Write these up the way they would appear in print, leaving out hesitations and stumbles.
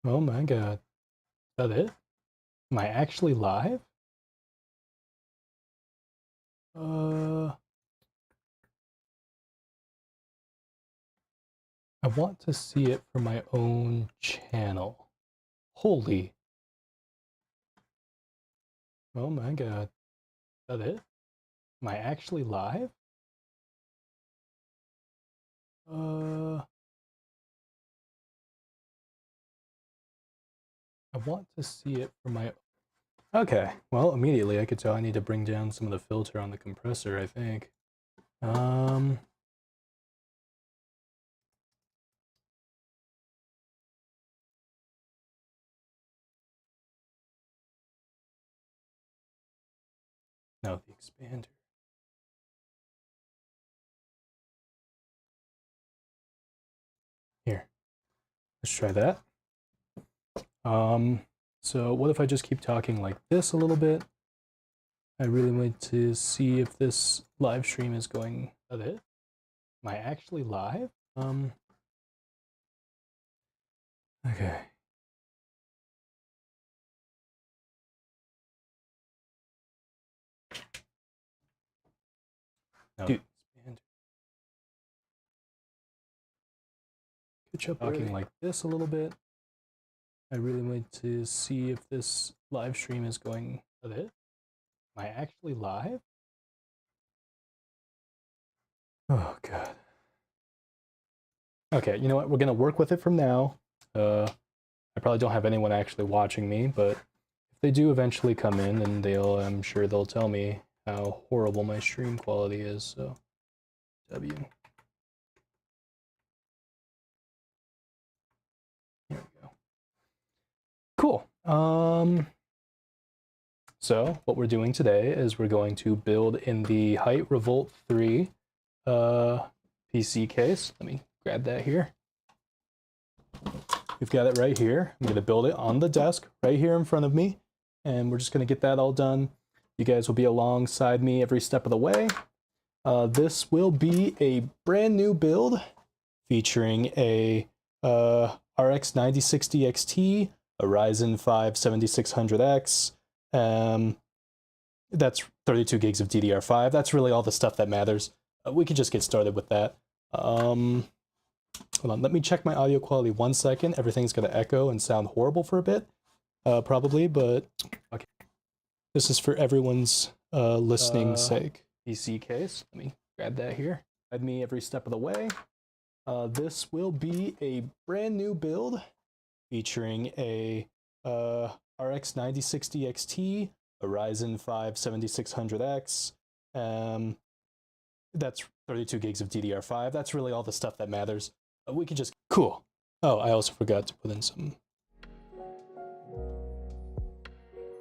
Oh my god. Is that it? Am I actually live? I want to see it for my own channel. Holy. Oh my god. Is that it? Am I actually live? I want to see it for my... Okay, well, immediately I could tell I need to bring down some of the filter on the compressor, I think. No, the expander. Here, let's try that. So what if I just keep talking like this a little bit? I really want to see if this live stream is going... Is that it? Am I actually live? Okay. No. Dude, catch up talking like this a little bit. I really want to see if this live stream is going... Is that it? Am I actually live? Oh, God. Okay, you know what? We're going to work with it from now. I probably don't have anyone actually watching me, but if they do eventually come in, and I'm sure they'll tell me how horrible my stream quality is, so... W. There we go. Cool. So what we're doing today is we're going to build in the Hyte Revolt 3 PC case. Let me grab that here. We've got it right here. I'm going to build it on the desk right here in front of me, and we're just going to get that all done. You guys will be alongside me every step of the way. This will be a brand new build featuring a RX 9060 XT, a Ryzen 5 7600X. That's 32 gigs of DDR5. That's really all the stuff that matters. We could just get started with that. Hold on, let me check my audio quality 1 second. Everything's gonna echo and sound horrible for a bit, probably, but okay. This is for everyone's listening sake. PC case, let me grab that here. Guide me every step of the way. This will be a brand new build featuring a RX 9060 XT, a Ryzen 5 7600X. That's 32 gigs of DDR5. That's really all the stuff that matters. We could just... Cool. Oh, I also forgot to put in some...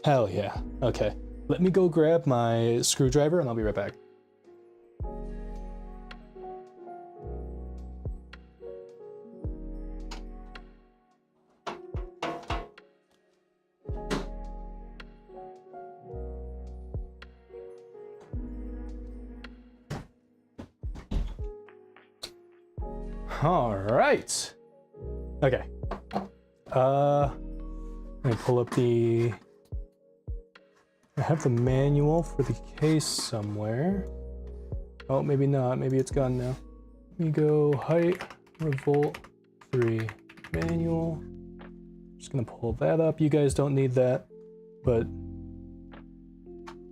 Hell yeah. Okay. Let me go grab my screwdriver and I'll be right back. All right. Okay. Let me pull up the... I have the manual for the case somewhere. Oh, maybe not. Maybe it's gone now. Let me go Hyte Revolt 3 manual. Just gonna pull that up. You guys don't need that, but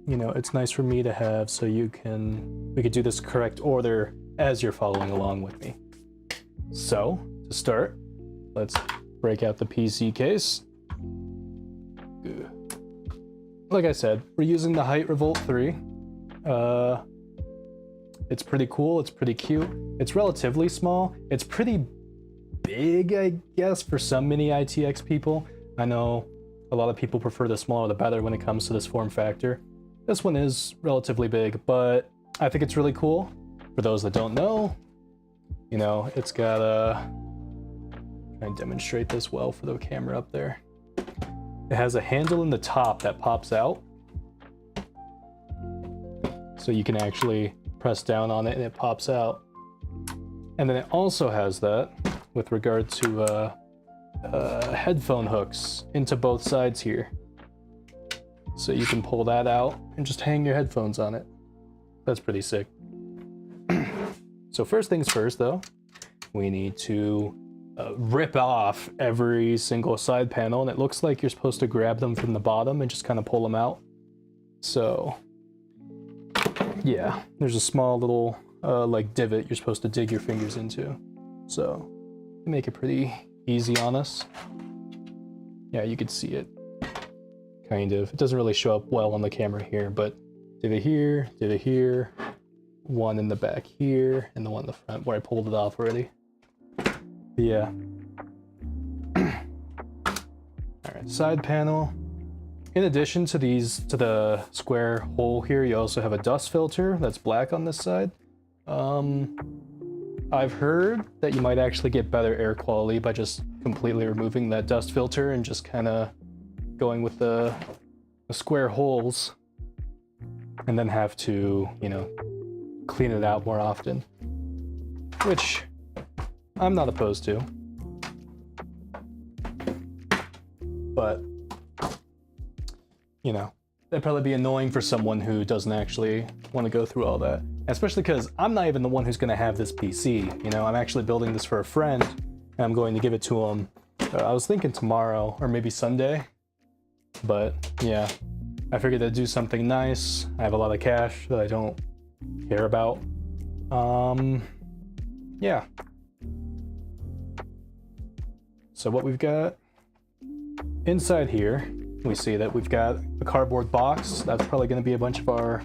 you know, it's nice for me to have so we could do this correct order as you're following along with me. So, to start, let's break out the PC case. Like I said, we're using the Hyte Revolt 3. It's pretty cool, it's pretty cute. It's relatively small. It's pretty big, I guess, for some mini-itx people. I know a lot of people prefer the smaller the better when it comes to this form factor. This one is relatively big, but I think it's really cool. For those that don't know, you know, it's got try and demonstrate this well for the camera up there. It has a handle in the top that pops out. So you can actually press down on it and it pops out. And then it also has that with regard to headphone hooks into both sides here. So you can pull that out and just hang your headphones on it. That's pretty sick. So first things first though, we need to rip off every single side panel, and it looks like you're supposed to grab them from the bottom and just kind of pull them out. So yeah, there's a small little like divot you're supposed to dig your fingers into. So make it pretty easy on us. Yeah, you could see it. Kind of. It doesn't really show up well on the camera here, but divot here, one in the back here, and the one in the front where I pulled it off already. Yeah. Alright, side panel. In addition to these, to the square hole here, you also have a dust filter that's black on this side. I've heard that you might actually get better air quality by just completely removing that dust filter and just kind of going with the square holes, and then have to, you know, clean it out more often, which I'm not opposed to. But, you know, that'd probably be annoying for someone who doesn't actually want to go through all that. Especially because I'm not even the one who's going to have this PC. You know, I'm actually building this for a friend, and I'm going to give it to him. I was thinking tomorrow or maybe Sunday. But yeah, I figured I'd do something nice. I have a lot of cash that I don't care about. Yeah. So what we've got inside here, we see that we've got a cardboard box. That's probably going to be a bunch of our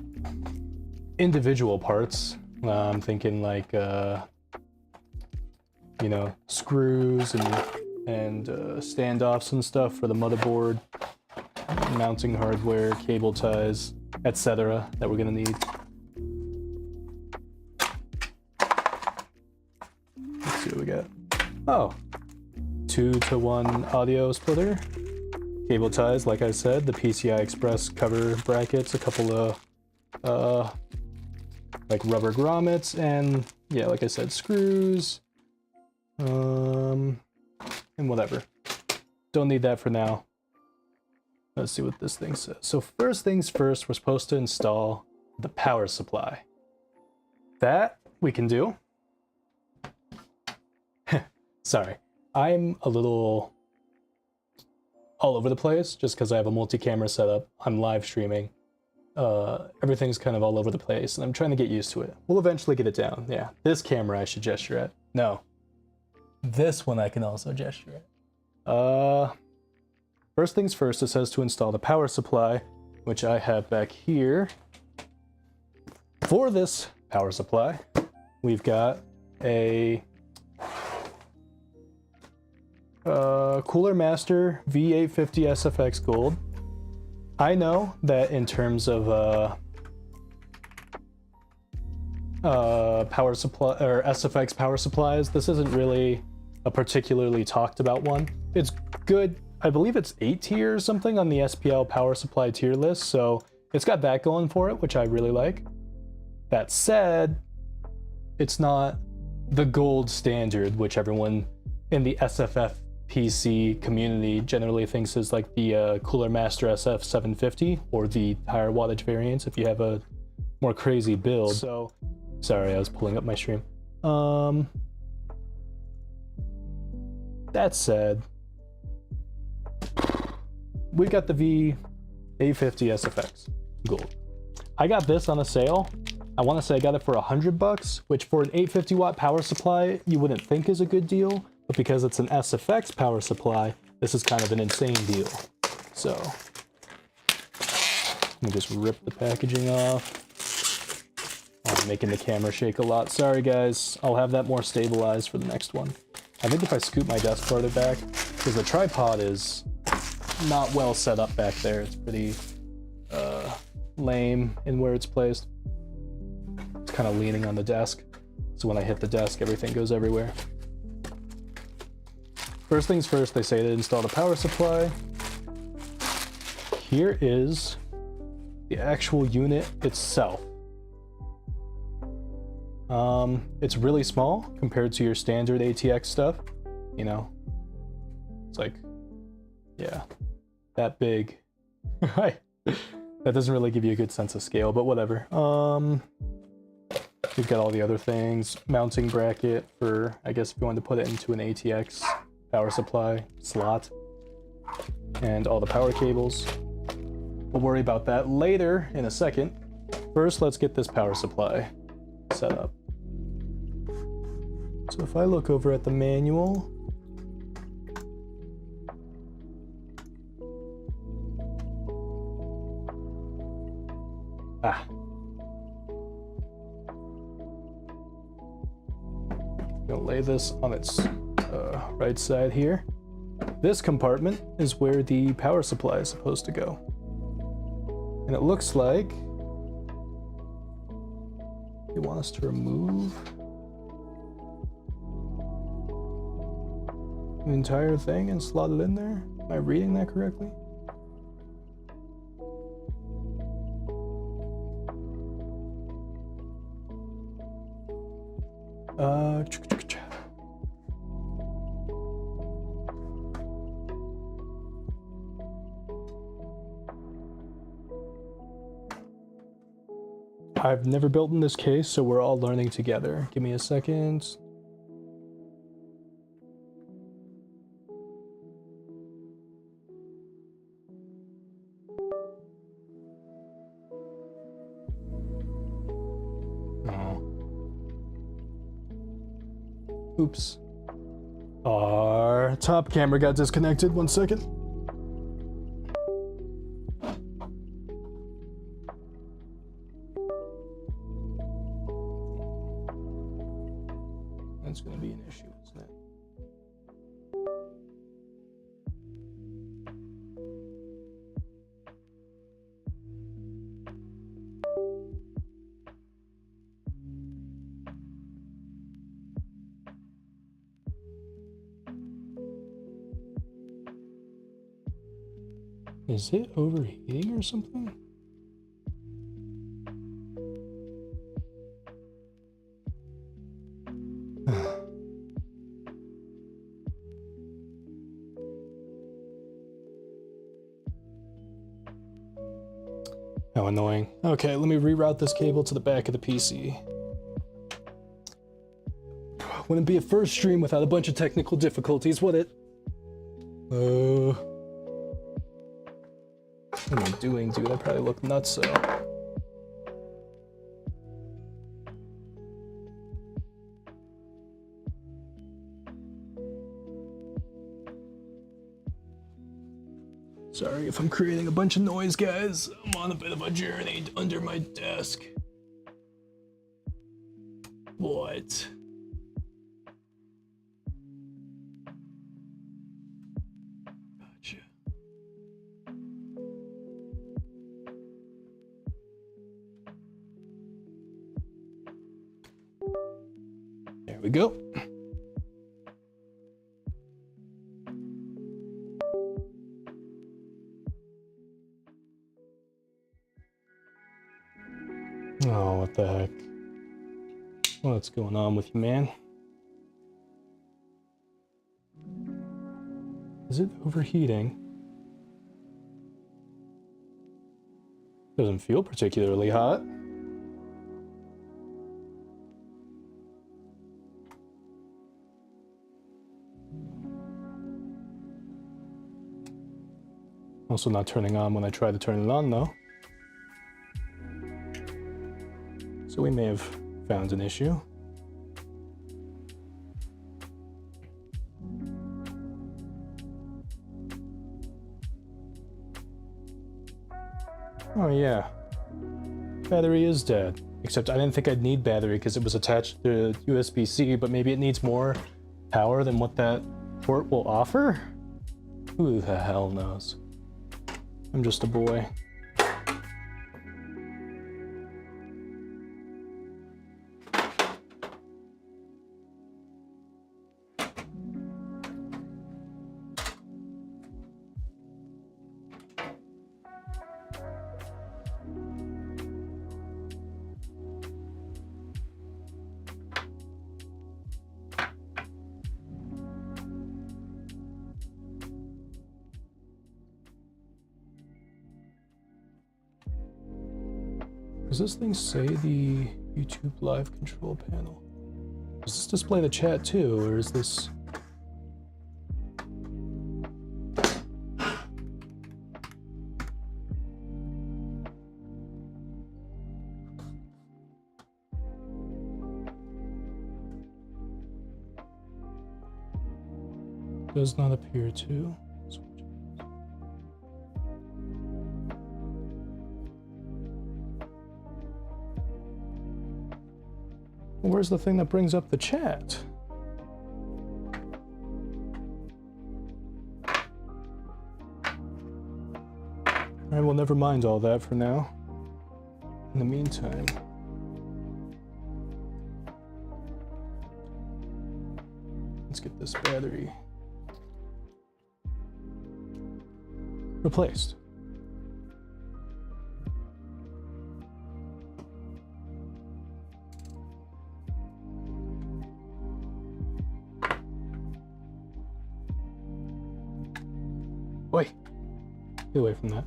individual parts. I'm thinking like, you know, screws and standoffs and stuff for the motherboard, mounting hardware, cable ties, etc. that we're going to need. Let's see what we got. Oh, 2-to-1 audio splitter, cable ties, like I said, the PCI Express cover brackets, a couple of like rubber grommets, and yeah, like I said, screws, and whatever. Don't need that for now. Let's see what this thing says. So first things first, we're supposed to install the power supply. That we can do. Sorry, I'm a little all over the place just because I have a multi-camera setup. I'm live streaming. Everything's kind of all over the place, and I'm trying to get used to it. We'll eventually get it down. Yeah, this camera I should gesture at. No, this one I can also gesture at. First things first, it says to install the power supply, which I have back here. For this power supply, we've got a Cooler Master V850 SFX Gold. I know that in terms of power supply or SFX power supplies, this isn't really a particularly talked about one. It's good. I believe it's 8 tier or something on the SPL power supply tier list, so it's got that going for it, which I really like. That said, it's not the gold standard, which everyone in the SFF PC community generally thinks is like the Cooler Master SF750 or the higher wattage variants if you have a more crazy build. So, sorry, I was pulling up my stream. That said, we got the V850 SFX Gold. I got this on a sale. I want to say I got it for $100, which for an 850 watt power supply, you wouldn't think is a good deal, but because it's an SFX power supply, this is kind of an insane deal. So, let me just rip the packaging off. I'm making the camera shake a lot. Sorry guys, I'll have that more stabilized for the next one. I think if I scoot my desk farther back, because the tripod is not well set up back there. It's pretty lame in where it's placed. It's kind of leaning on the desk, so when I hit the desk, everything goes everywhere. First things first, they say to install the power supply. Here is the actual unit itself. It's really small compared to your standard ATX stuff, you know. It's like, yeah, that big. Right. That doesn't really give you a good sense of scale, but whatever. We've got all the other things. Mounting bracket for, I guess, if you want to put it into an ATX power supply slot. And all the power cables. We'll worry about that later in a second. First, let's get this power supply set up. So if I look over at the manual, gonna lay this on its right side here. This compartment is where the power supply is supposed to go. And it looks like they want us to remove the entire thing and slot it in there. Am I reading that correctly? I've never built in this case, so we're all learning together. Give me a second. Oops. Our top camera got disconnected. 1 second. That's going to be an issue, isn't it? Is it overheating or something? How annoying. Okay, let me reroute this cable to the back of the PC. Wouldn't be a first stream without a bunch of technical difficulties, would it? What am I doing, dude? I probably look nuts, so. Sorry if I'm creating a bunch of noise, guys. I'm on a bit of a journey under my desk. What? Gotcha. There we go. Oh, what the heck? What's going on with you, man? Is it overheating? Doesn't feel particularly hot. Also not turning on when I try to turn it on, though. So we may have found an issue. Oh yeah, battery is dead. Except I didn't think I'd need battery because it was attached to USB-C, but maybe it needs more power than what that port will offer? Who the hell knows? I'm just a boy. Does this thing say the YouTube live control panel? Does this display the chat too, or is this... Does not appear to. Where's the thing that brings up the chat? Alright, well, never mind all that for now. In the meantime... let's get this battery replaced. Oi! Get away from that.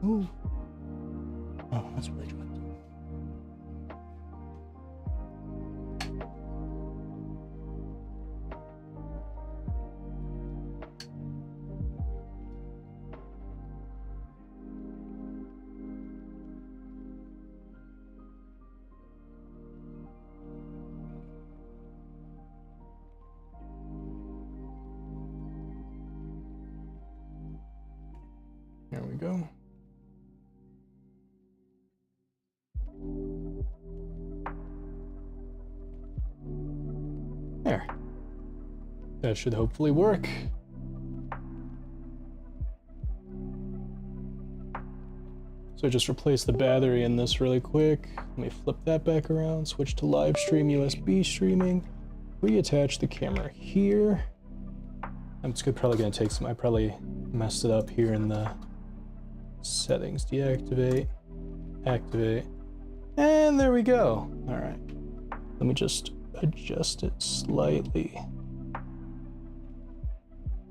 Ooh. Oh, that's really good. There we go. There. That should hopefully work. So just replace the battery in this really quick. Let me flip that back around, switch to live stream USB streaming, reattach the camera here. Probably gonna take some, I probably messed it up here in the settings. Deactivate, activate, and there we go. All right, let me just adjust it slightly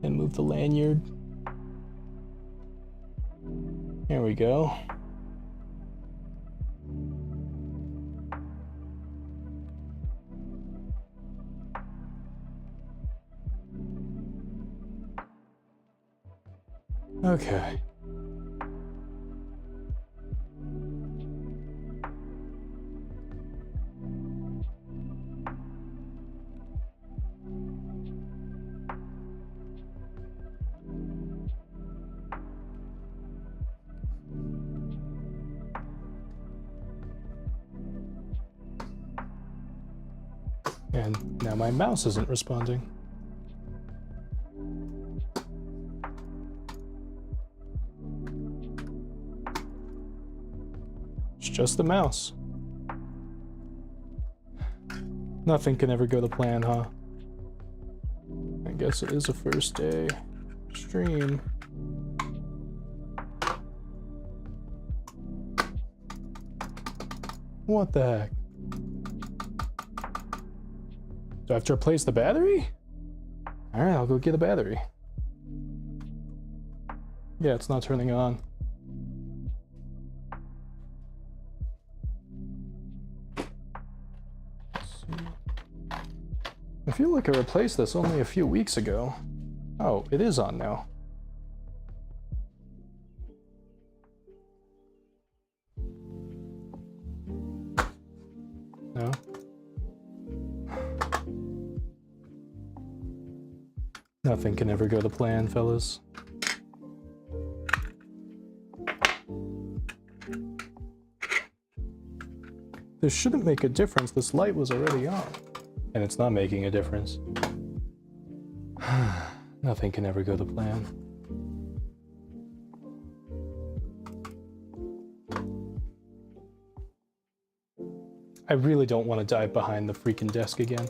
and move the lanyard. There we go. Okay. And now my mouse isn't responding. It's just the mouse. Nothing can ever go to plan, huh? I guess it is a first day stream. What the heck? Do I have to replace the battery? Alright, I'll go get a battery. Yeah, it's not turning on. I feel like I replaced this only a few weeks ago. Oh, it is on now. No? Nothing can ever go to plan, fellas. This shouldn't make a difference. This light was already on. And it's not making a difference. Nothing can ever go to plan. I really don't want to dive behind the freaking desk again.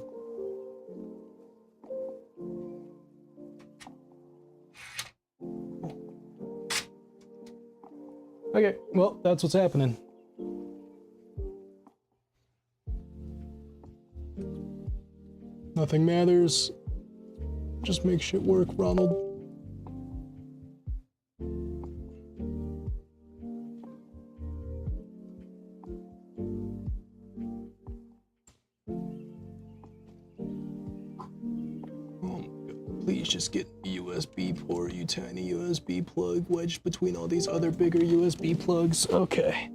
Okay, well, that's what's happening. Nothing matters. Just make shit work, Ronald. he's just getting a USB port, you tiny USB plug wedged between all these other bigger USB plugs. Okay.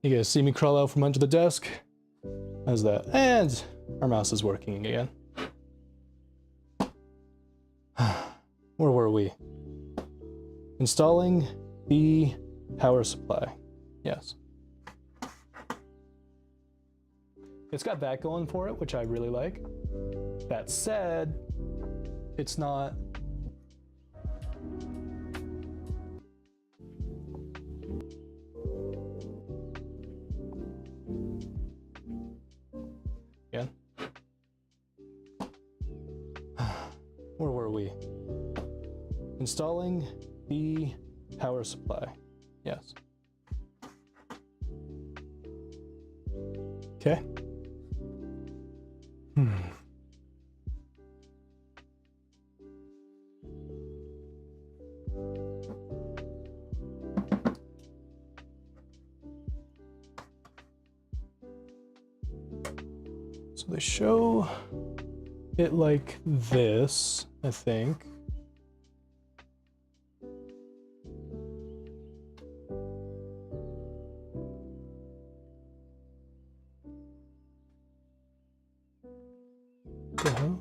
You guys see me crawl out from under the desk? How's that? And our mouse is working again. Where were we? Installing the power supply. Yes. It's got that going for it, which I really like. That said, it's not... Again. Where were we? Installing the power supply. Yes. Okay. So they show it like this, I think. The hell?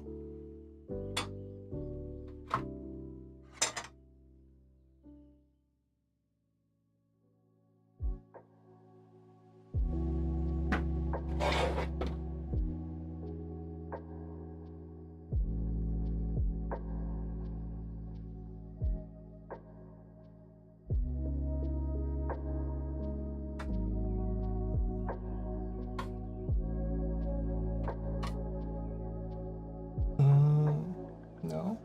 No.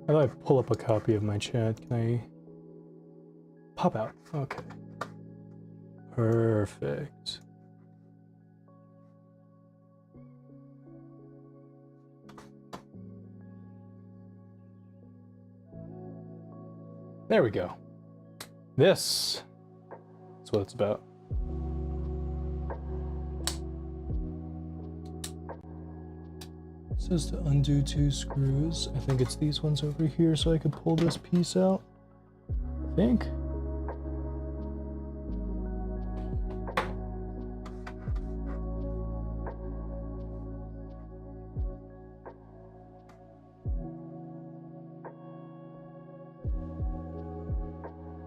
How do I pull up a copy of my chat? Can I pop out? Okay. Perfect. There we go. This is what it's about. It says to undo 2 screws. I think it's these ones over here, so I could pull this piece out. I think.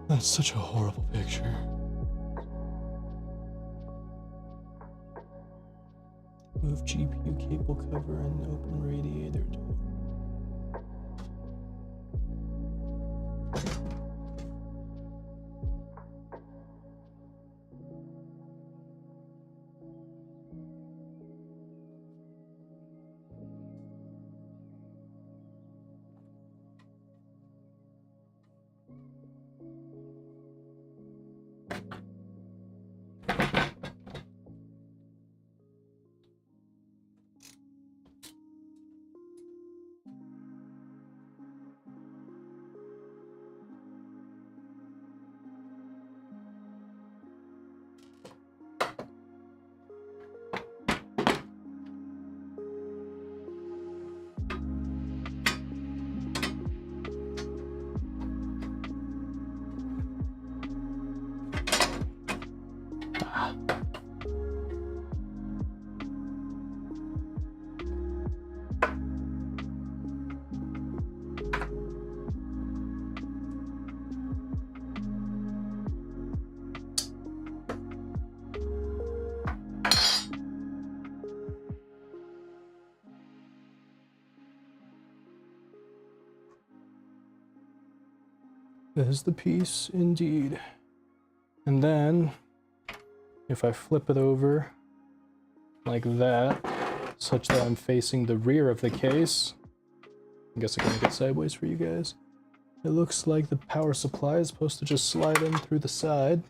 That's such a horrible picture. Move GPU cable cover and open radiator door. There's the piece, indeed. And then, if I flip it over like that, such that I'm facing the rear of the case, I guess I can make it sideways for you guys. It looks like the power supply is supposed to just slide in through the side.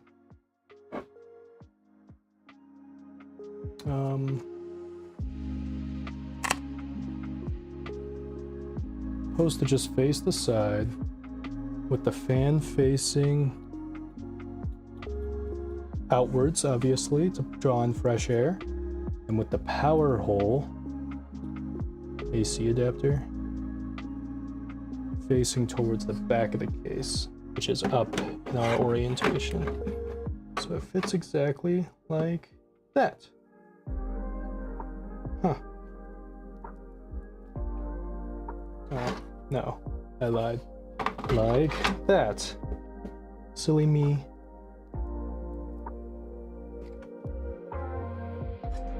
Supposed to just face the side with the fan facing outwards, obviously, to draw in fresh air, and with the power hole AC adapter facing towards the back of the case, which is up in our orientation. So it fits exactly like that. Huh. Oh, no, I lied. Like that. Silly me.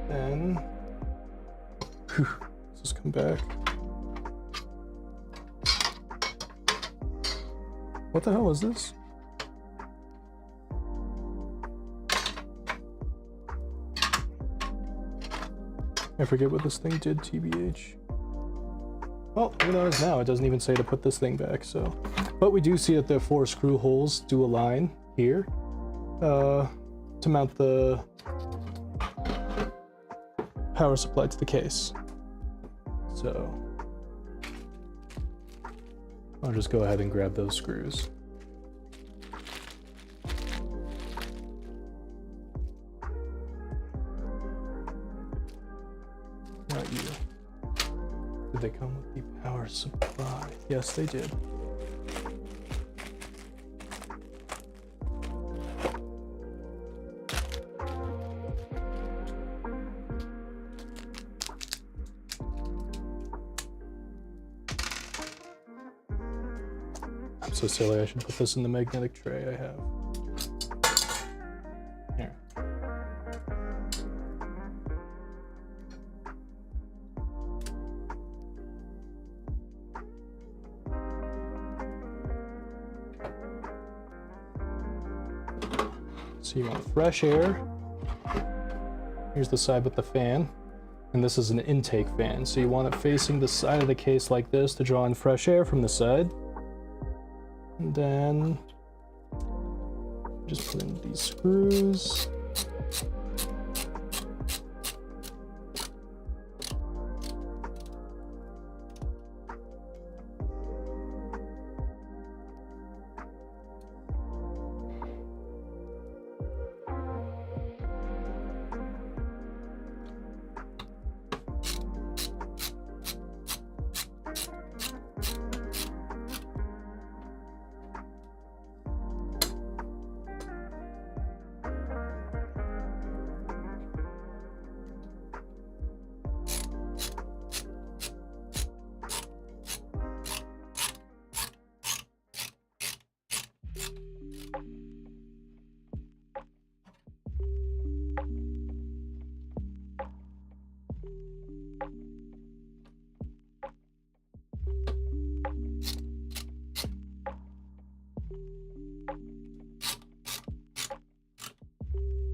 Then, whew, let's just come back. What the hell is this? I forget what this thing did, TBH. Well, who knows now? It doesn't even say to put this thing back, so. But we do see that the 4 screw holes do align here to mount the power supply to the case. So I'll just go ahead and grab those screws. Not you. Did they come with the power supply? Yes, they did. I'm so silly, I should put this in the magnetic tray I have. Here. So you want fresh air. Here's the side with the fan. And this is an intake fan. So you want it facing the side of the case like this to draw in fresh air from the side. And then just put in these screws.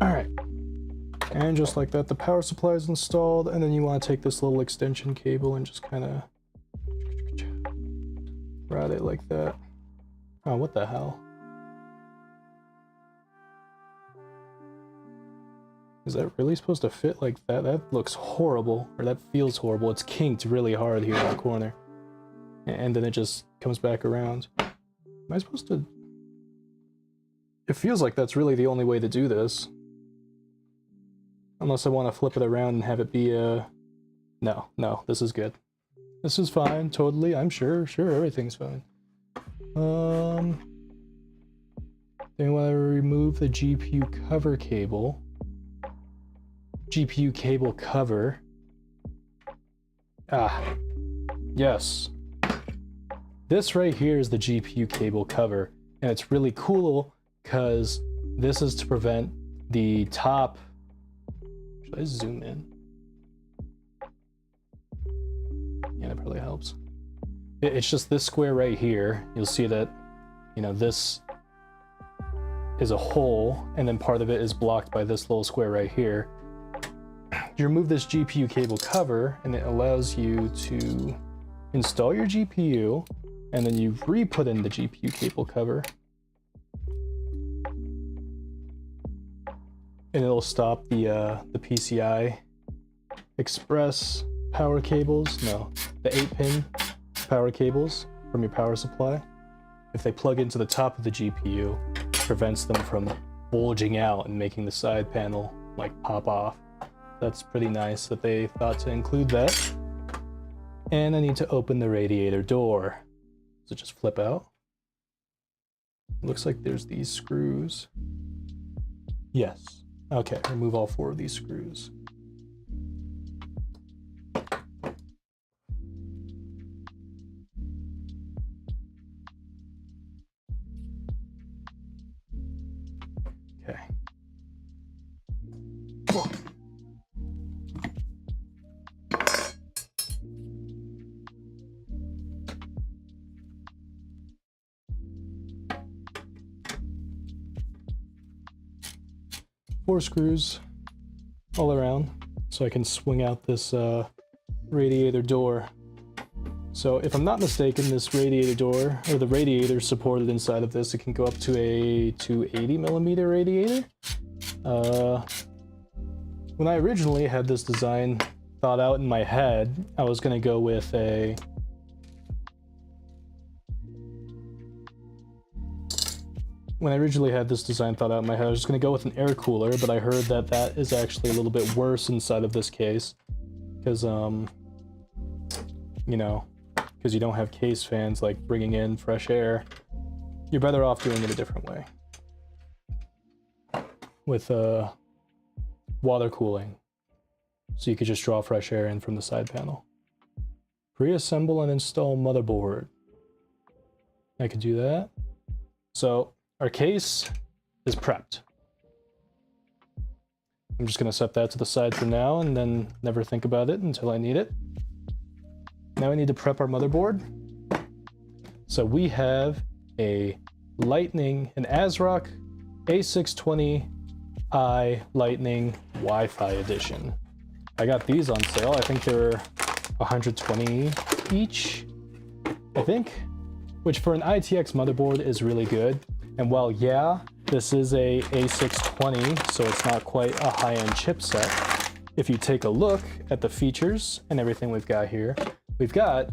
All right, and just like that, the power supply is installed, and then you want to take this little extension cable and just kind of route it like that. Oh, what the hell? Is that really supposed to fit like that? That looks horrible, or that feels horrible. It's kinked really hard here in the corner, and then it just comes back around. Am I supposed to? It feels like that's really the only way to do this. Unless I want to flip it around and have it be a... No, this is good. This is fine, totally, I'm sure, everything's fine. Then I want to remove the GPU cover cable. GPU cable cover. Ah, yes. This right here is the GPU cable cover, and it's really cool because this is to prevent the top... Should I zoom in? Yeah, that probably helps. It's just this square right here. You'll see that, you know, this is a hole, and then part of it is blocked by this little square right here. You remove this GPU cable cover, and it allows you to install your GPU, and then you re-put in the GPU cable cover. and it'll stop the PCI Express power cables, no, the 8-pin power cables from your power supply. If they plug into the top of the GPU, it prevents them from bulging out and making the side panel like pop off. That's pretty nice that they thought to include that. And I need to open the radiator door. Does it just flip out? Looks like there's these screws. Yes. Okay, remove all 4 of these screws. Okay. 4 screws all around so I can swing out this radiator door. So if I'm not mistaken, this radiator door, or the radiator supported inside of this, it can go up to a 280mm radiator. When I originally had this design thought out in my head, I was going to go with a... When I originally had this design thought out in my head, I was going to go with an air cooler, but I heard that that is actually a little bit worse inside of this case. Because, you know, because you don't have case fans like bringing in fresh air. You're better off doing it a different way. With water cooling. So you could just draw fresh air in from the side panel. Pre-assemble and install motherboard. I could do that. So our case is prepped. I'm just gonna set that to the side for now and then never think about it until I need it. Now we need to prep our motherboard. So we have a Lightning, an ASRock A620i Lightning Wi-Fi edition. I got these on sale. I think they're 120 each, I think, which for an ITX motherboard is really good. And while, yeah, this is a A620, so it's not quite a high-end chipset, if you take a look at the features and everything we've got here, we've got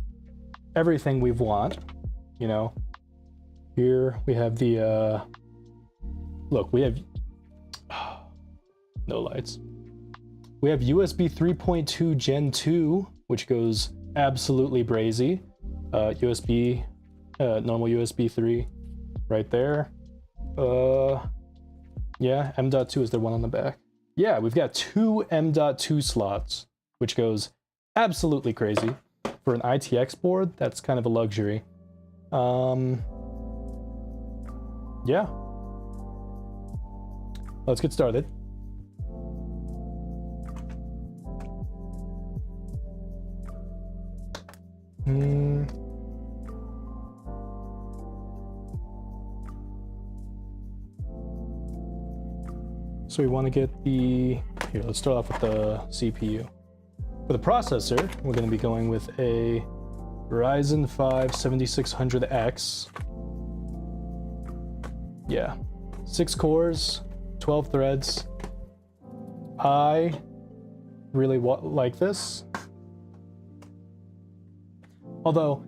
everything we want, you know. Here we have the, look, we have, no lights. We have USB 3.2 Gen 2, which goes absolutely brazy. USB, normal USB 3 right there. Yeah, M.2 is the one on the back. Yeah, we've got 2 M.2 slots, which goes absolutely crazy. For an ITX board, that's kind of a luxury. Yeah. Let's get started. So we want to get the... Here, let's start off with the CPU. For the processor, we're going to be going with a Ryzen 5 7600X. Yeah. 6 cores, 12 threads. I really like this. Although,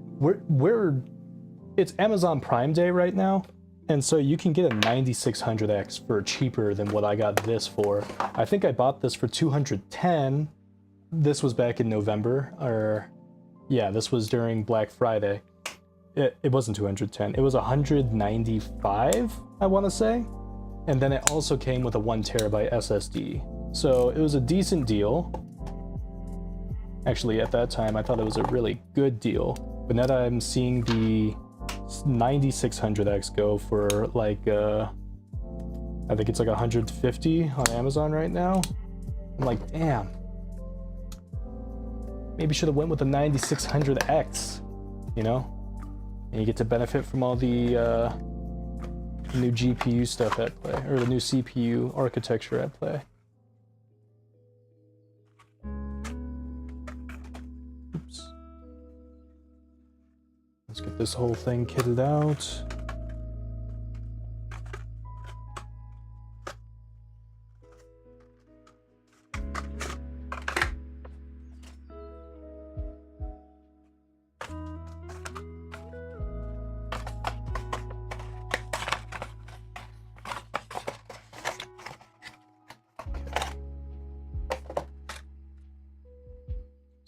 it's Amazon Prime Day right now, and so you can get a 9600X for cheaper than what I got this for. I think I bought this for $210. This was back in November, or yeah, this was during Black Friday. It wasn't 210, it was 195, I want to say. And then it also came with a 1TB SSD. So it was a decent deal. Actually, at that time, I thought it was a really good deal. But now that I'm seeing the 9600X go for like, I think it's like 150 on Amazon right now. I'm like, damn. Maybe should have went with the 9600X, you know? And you get to benefit from all the new GPU stuff at play, or the new CPU architecture at play. Oops. Let's get this whole thing kitted out.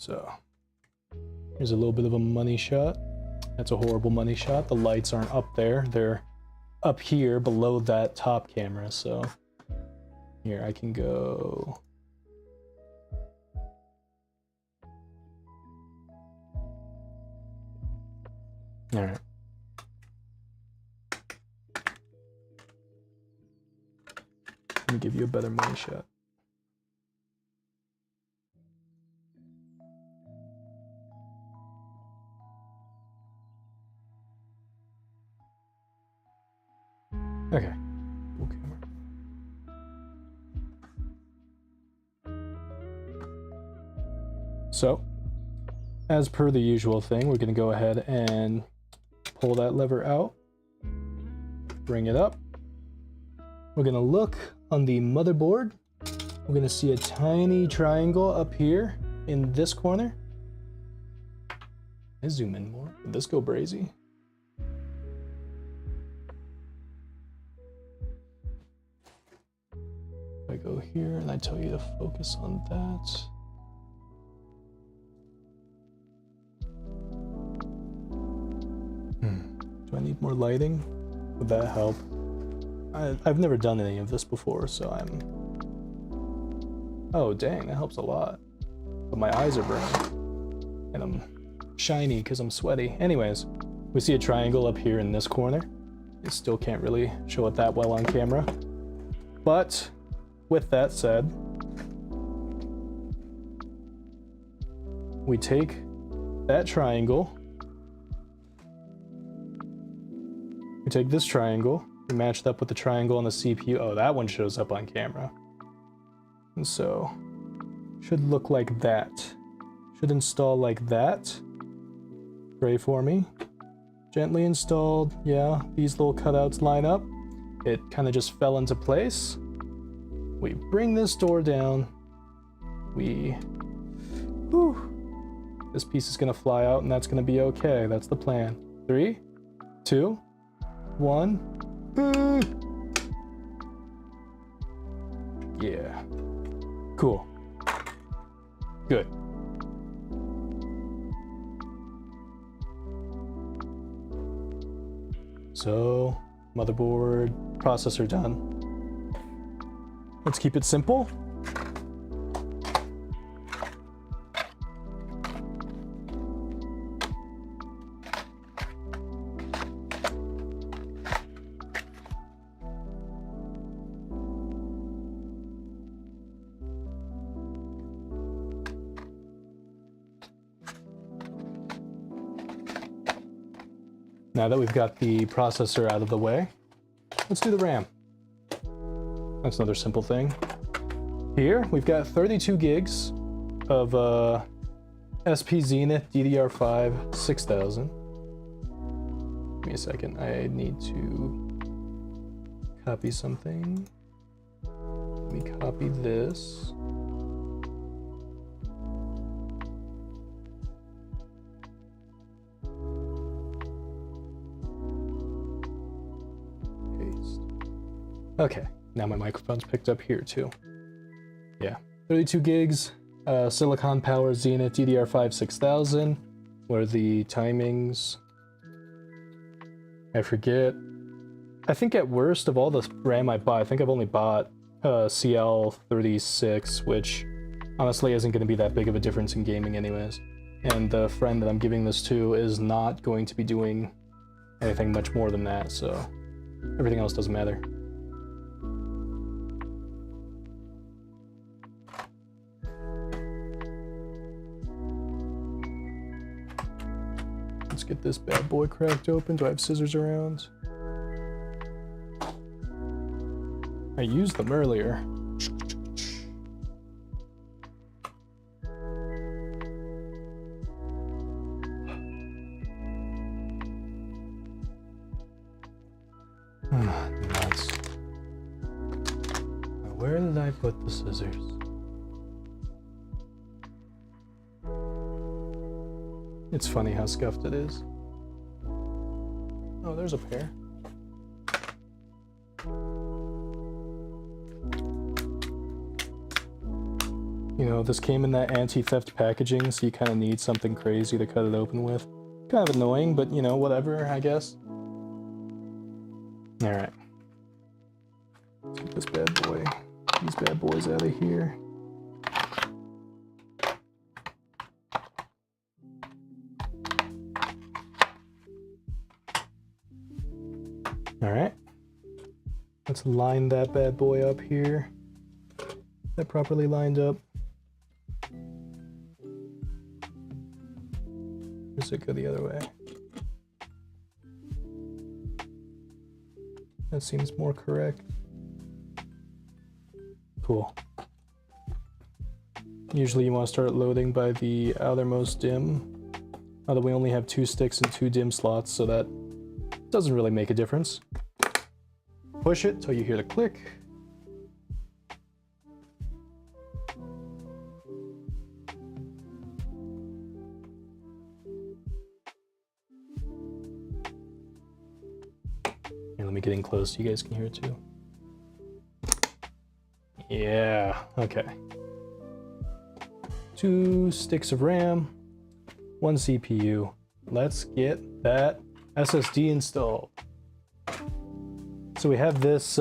So here's a little bit of a money shot. That's a horrible money shot. The lights aren't up there. They're up here below that top camera. So here I can go. All right. Let me give you a better money shot. Okay. Cool camera. So, as per the usual thing, we're going to go ahead and pull that lever out, bring it up. We're going to look on the motherboard. We're going to see a tiny triangle up here in this corner. I zoom in more. Did this go brazy? I go here and I tell you to focus on that. Do I need more lighting? Would that help? I've never done any of this before, so I'm... Oh dang, that helps a lot. But my eyes are burning. And I'm shiny because I'm sweaty. Anyways, we see a triangle up here in this corner. I still can't really show it that well on camera. But with that said, we take that triangle, we take this triangle, we match it up with the triangle on the CPU. Oh, that one shows up on camera. And so, should look like that. Should install like that. Pray for me. Gently installed. Yeah, these little cutouts line up. It kind of just fell into place. We bring this door down. This piece is gonna fly out and that's gonna be okay. That's the plan. 3, 2, 1. Yeah. Cool. Good. So, motherboard, processor done. Let's keep it simple. Now that we've got the processor out of the way, let's do the RAM. That's another simple thing. Here, we've got 32 gigs of SP Zenith DDR5 6000. Give me a second, I need to copy something. Let me copy this. Paste. Okay. Now my microphone's picked up here too. Yeah, 32 gigs, Silicon Power Zenith DDR5 6000. What are the timings? I forget. I think at worst of all the RAM I bought, I think I've only bought CL36, which honestly isn't going to be that big of a difference in gaming anyways. And the friend that I'm giving this to is not going to be doing anything much more than that, so everything else doesn't matter. Let's get this bad boy cracked open. Do I have scissors around? I used them earlier. Nuts. Now where did I put the scissors? It's funny how scuffed it is. Oh, there's a pair. You know, this came in that anti-theft packaging, so you kind of need something crazy to cut it open with. Kind of annoying, but you know, whatever, I guess. Alright. Let's get this bad boy, these bad boys out of here. Alright. Let's line that bad boy up here. That properly lined up. Or does it go the other way? That seems more correct. Cool. Usually you want to start loading by the outermost dim. Although we only have 2 sticks and 2 dim slots, so that doesn't really make a difference. Push it till you hear the click. Here, let me get in close so you guys can hear it too. Yeah, okay. 2 sticks of RAM, 1 CPU. Let's get that SSD installed. So we have this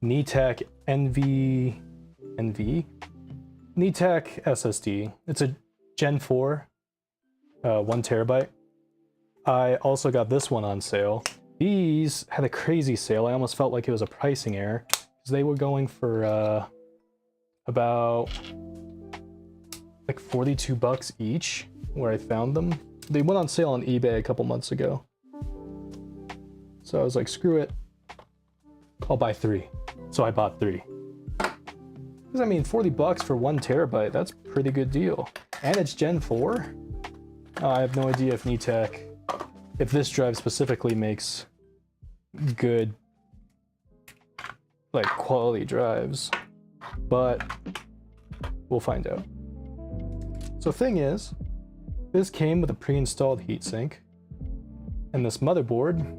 mini-itx mini-itx SSD. It's a Gen 4, 1 terabyte. I also got this one on sale. These had a crazy sale. I almost felt like it was a pricing error because they were going for about like 42 bucks each where I found them. They went on sale on eBay a couple months ago. So I was like, screw it, I'll buy 3. So I bought 3. Because I mean, 40 bucks for 1 terabyte, that's a pretty good deal. And it's Gen 4? I have no idea if mini-itx, if this drive specifically makes good, like, quality drives. But we'll find out. So thing is, this came with a pre-installed heatsink. And this motherboard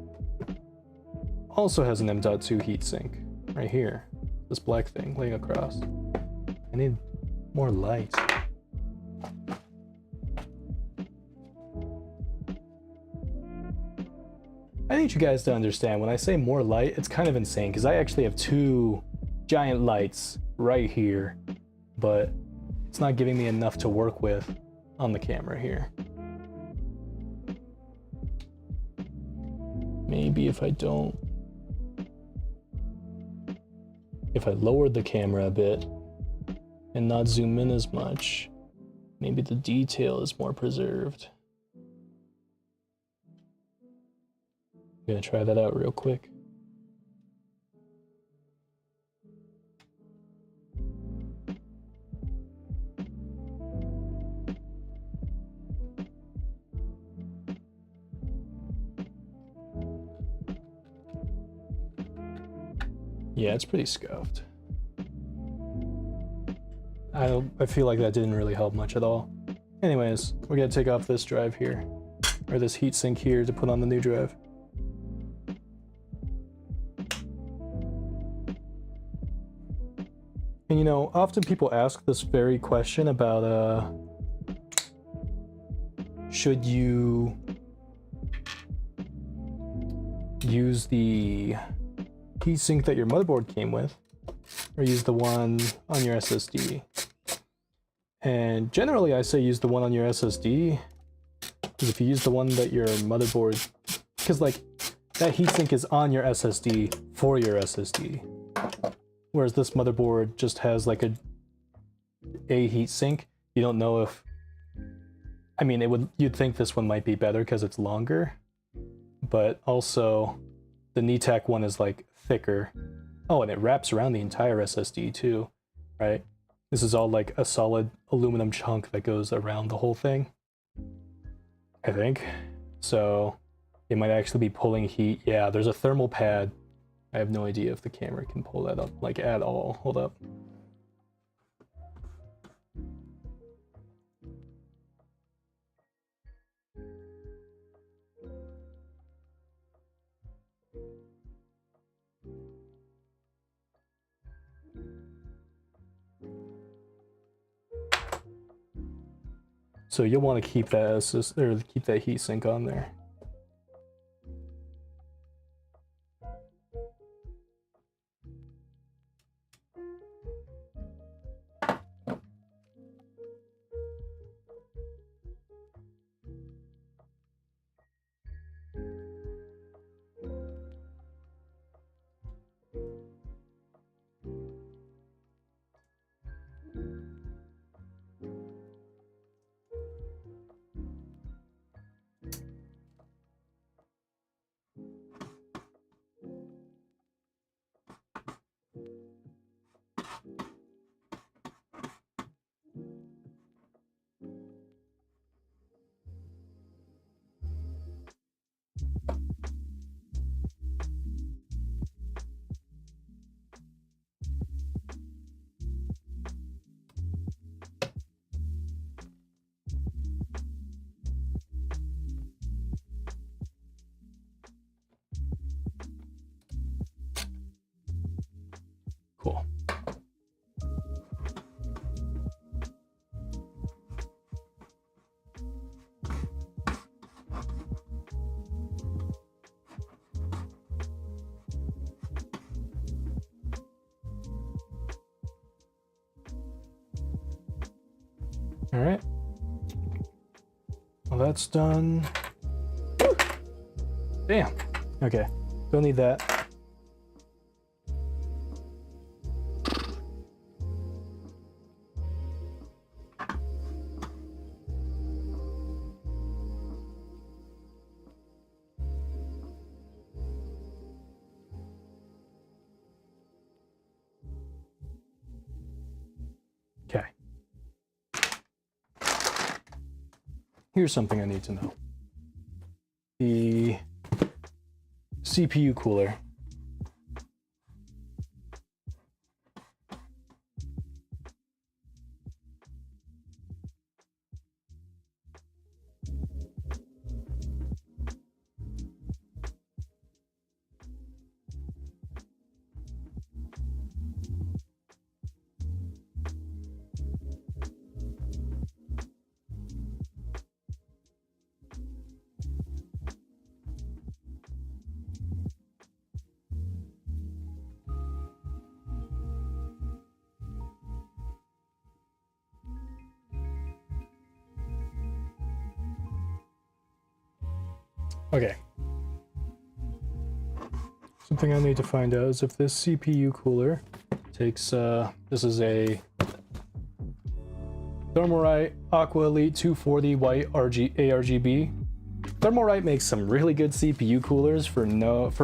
also has an M.2 heatsink right here. This black thing laying across. I need more light. I need you guys to understand when I say more light, it's kind of insane because I actually have 2 giant lights right here, but it's not giving me enough to work with on the camera here. Maybe if I lowered the camera a bit and not zoom in as much, maybe the detail is more preserved. I'm gonna try that out real quick. Yeah, it's pretty scuffed. I feel like that didn't really help much at all. Anyways, we're gonna take off this drive here, or this heatsink here to put on the new drive. And you know, often people ask this very question about should you use the heatsink that your motherboard came with, or use the one on your SSD. And generally I say use the one on your SSD, because if you use the one that your motherboard, because like that heatsink is on your SSD for your SSD, whereas this motherboard just has like a heatsink. You don't know if, I mean, you'd think this one might be better because it's longer, but also the mini-itx one is like thicker. Oh, and it wraps around the entire SSD too, right? This is all like a solid aluminum chunk that goes around the whole thing, I think. So it might actually be pulling heat. Yeah, there's a thermal pad. I have no idea if the camera can pull that up, like, at all. Hold up. So you'll want to keep that or keep that heat sink on there. Cool. All right. Well, that's done. Damn. Okay. Don't need that. Okay. Here's something I need to know. The CPU cooler. Okay. Something I need to find out is if this CPU cooler takes, this is a Thermalright Aqua Elite 240 white ARGB. Thermalright makes some really good CPU coolers for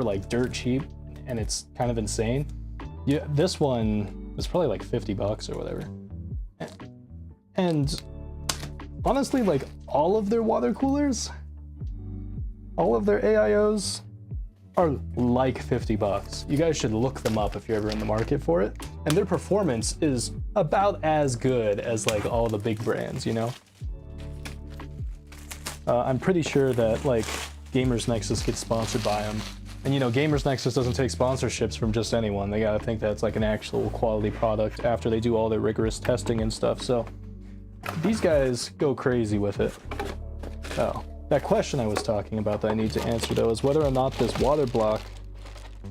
like dirt cheap, and it's kind of insane. Yeah, this one is probably like 50 bucks or whatever. And honestly, like all of their water coolers, all of their AIOs are like 50 bucks. You guys should look them up if you're ever in the market for it. And their performance is about as good as like all the big brands, you know? I'm pretty sure that like Gamers Nexus gets sponsored by them. And you know, Gamers Nexus doesn't take sponsorships from just anyone. They gotta think that's like an actual quality product after they do all their rigorous testing and stuff. So these guys go crazy with it. Oh. That question I was talking about that I need to answer though is whether or not this water block,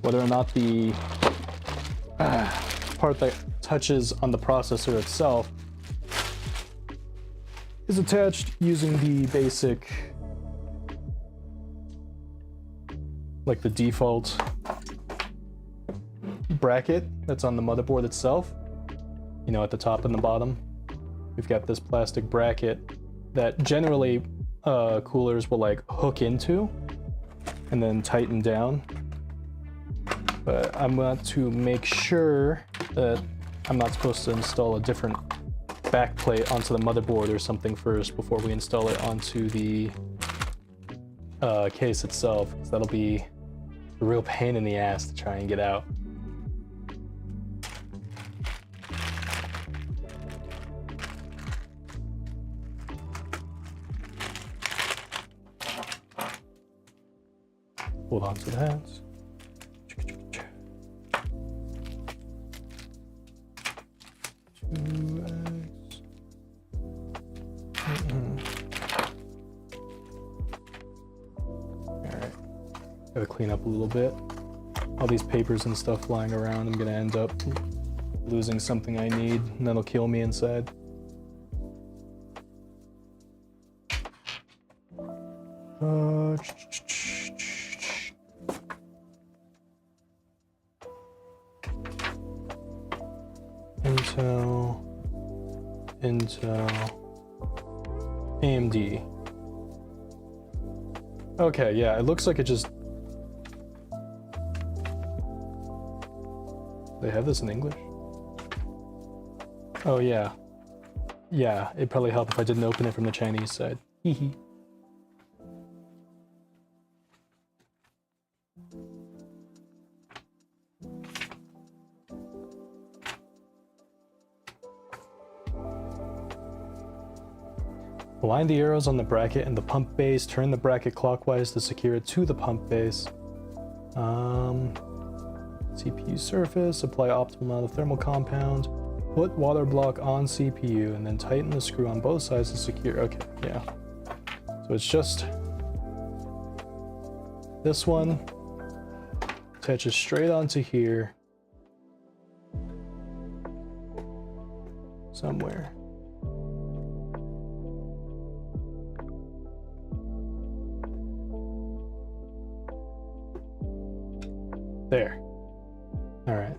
whether or not the part that touches on the processor itself is attached using the basic, like the default bracket that's on the motherboard itself. You know, at the top and the bottom, we've got this plastic bracket that generally coolers will like hook into and then tighten down, but I'm going to make sure that I'm not supposed to install a different backplate onto the motherboard or something first before we install it onto the case itself, because that'll be a real pain in the ass to try and get out. Hold on to that. Gotta clean up a little bit. All these papers and stuff lying around, I'm gonna end up losing something I need, and that'll kill me inside. Intel, AMD. Okay, yeah, it looks like it just... They have this in English? Oh, yeah. Yeah, it'd probably help if I didn't open it from the Chinese side. Hehe. Align the arrows on the bracket and the pump base. Turn the bracket clockwise to secure it to the pump base. CPU surface. Apply optimal amount of thermal compound. Put water block on CPU and then tighten the screw on both sides to secure. Okay, yeah. So it's just this one attaches straight onto here somewhere. There. All right.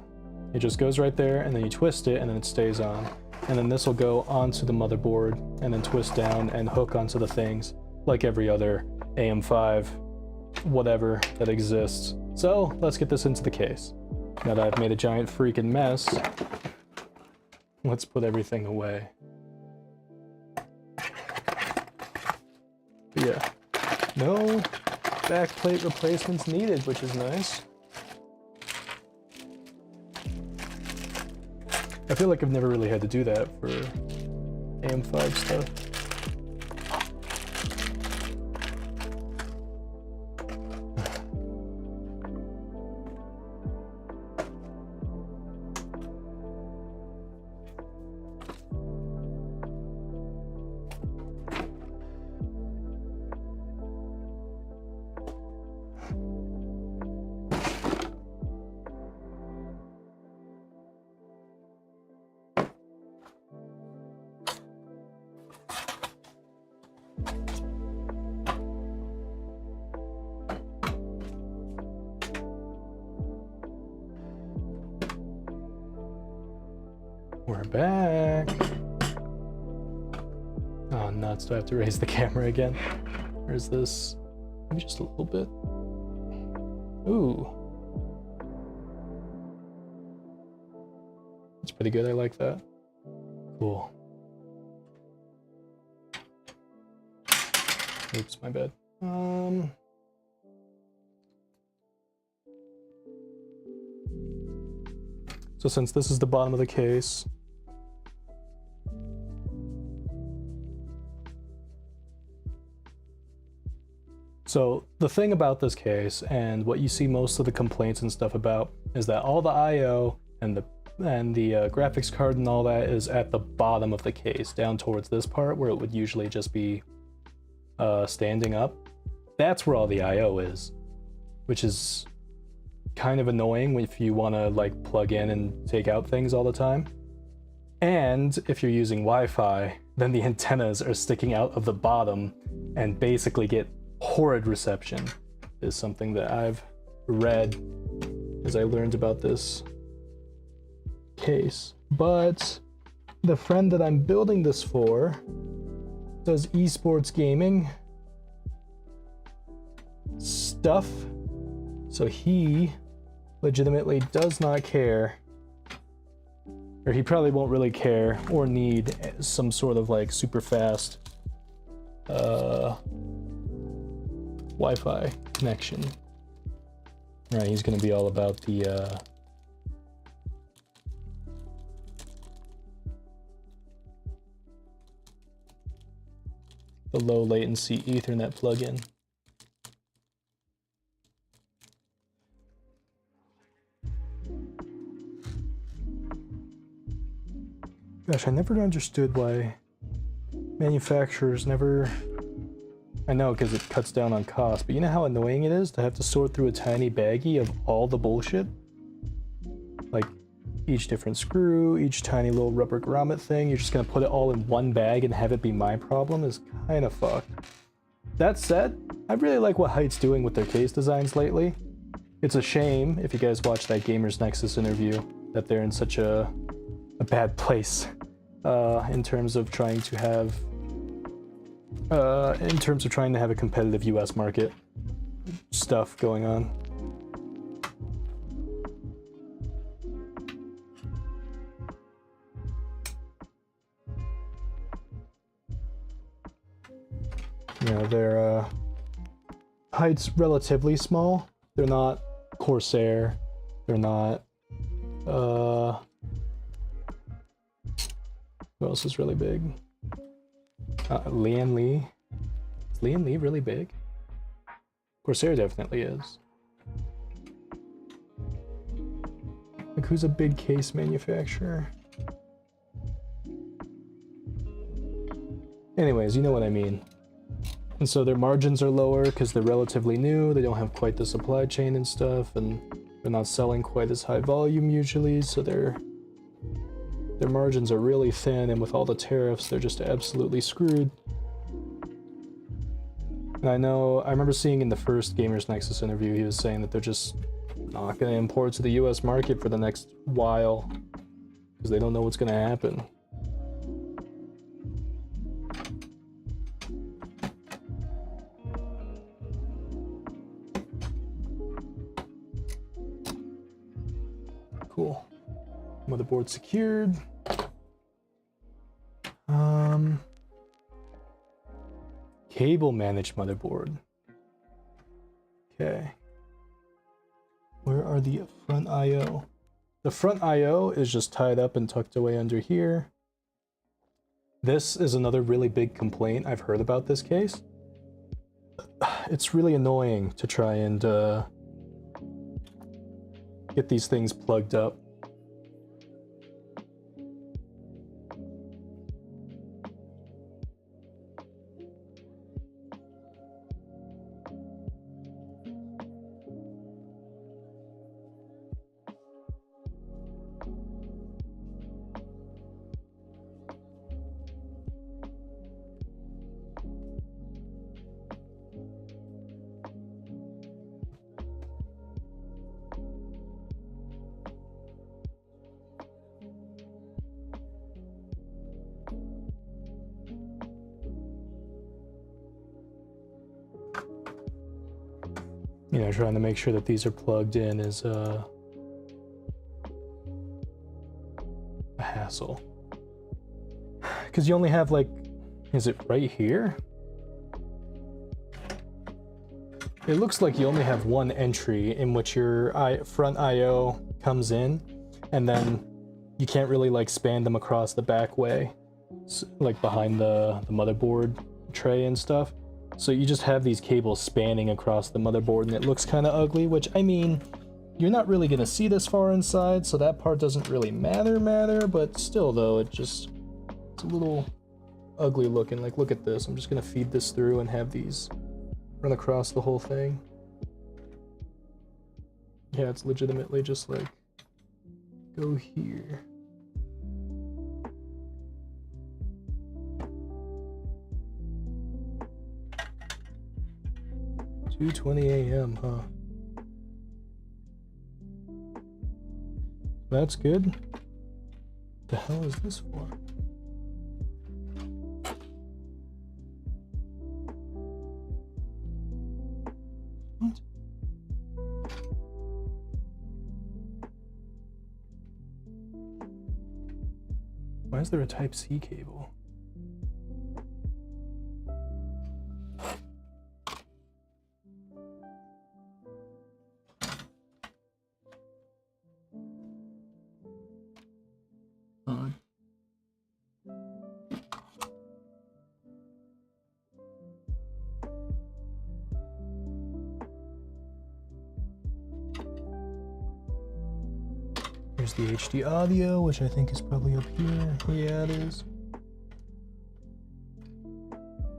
It just goes right there, and then you twist it, and then it stays on. And then this will go onto the motherboard, and then twist down and hook onto the things, like every other AM5 whatever that exists. So let's get this into the case. Now that I've made a giant freaking mess, let's put everything away. But yeah, no backplate replacements needed, which is nice. I feel like I've never really had to do that for AM5 stuff. We're back. Oh, nuts. Do I have to raise the camera again? Where's this? Maybe just a little bit. Ooh. That's pretty good. I like that. Cool. Oops, my bad. So since this is the bottom of the case, so the thing about this case, and what you see most of the complaints and stuff about, is that all the I/O and the graphics card and all that is at the bottom of the case, down towards this part where it would usually just be standing up. That's where all the I/O is, which is kind of annoying if you want to like plug in and take out things all the time. And if you're using Wi-Fi, then the antennas are sticking out of the bottom and basically get horrid reception, is something that I've read as I learned about this case. But the friend that I'm building this for does esports gaming stuff, so he legitimately does not care, or he probably won't really care or need some sort of like super fast Wi-Fi connection. Right, he's gonna be all about the low latency Ethernet plugin. Gosh, I never understood why manufacturers never I know, because it cuts down on cost, but you know how annoying it is to have to sort through a tiny baggie of all the bullshit? Like, each different screw, each tiny little rubber grommet thing, you're just gonna put it all in one bag and have it be my problem is kind of fucked. That said, I really like what Hyte's doing with their case designs lately. It's a shame, if you guys watched that Gamers Nexus interview, that they're in such a bad place in terms of trying to have a competitive US market stuff going on. You know, their Hyte's relatively small. They're not Corsair. They're not who else is really big? Lian Li. Is Lian Li really big? Corsair definitely is. Like, who's a big case manufacturer? Anyways, you know what I mean. And so their margins are lower because they're relatively new, they don't have quite the supply chain and stuff, and they're not selling quite as high volume usually, so their margins are really thin, and with all the tariffs, they're just absolutely screwed. And I remember seeing in the first Gamers Nexus interview, he was saying that they're just not going to import to the US market for the next while, because they don't know what's going to happen. Cool. Motherboard secured. Cable managed motherboard. Okay. Where are the front I/O? The front I/O is just tied up and tucked away under here. This is another really big complaint I've heard about this case. It's really annoying to try and get these things plugged up. You know, trying to make sure that these are plugged in is a hassle. Because you only have, like, is it right here? It looks like you only have one entry in which your front I/O comes in, and then you can't really, like, span them across the back way, like behind the motherboard tray and stuff. So you just have these cables spanning across the motherboard, and it looks kind of ugly, which, I mean, you're not really going to see this far inside, so that part doesn't really matter, but still, though, it's a little ugly looking. Like, look at this. I'm just going to feed this through and have these run across the whole thing. Yeah, it's legitimately just like, go here. $2:20 a.m., huh? That's good. What the hell is this for? What? Why is there a Type-C cable? Here's the HD audio, which I think is probably up here. Yeah, it is.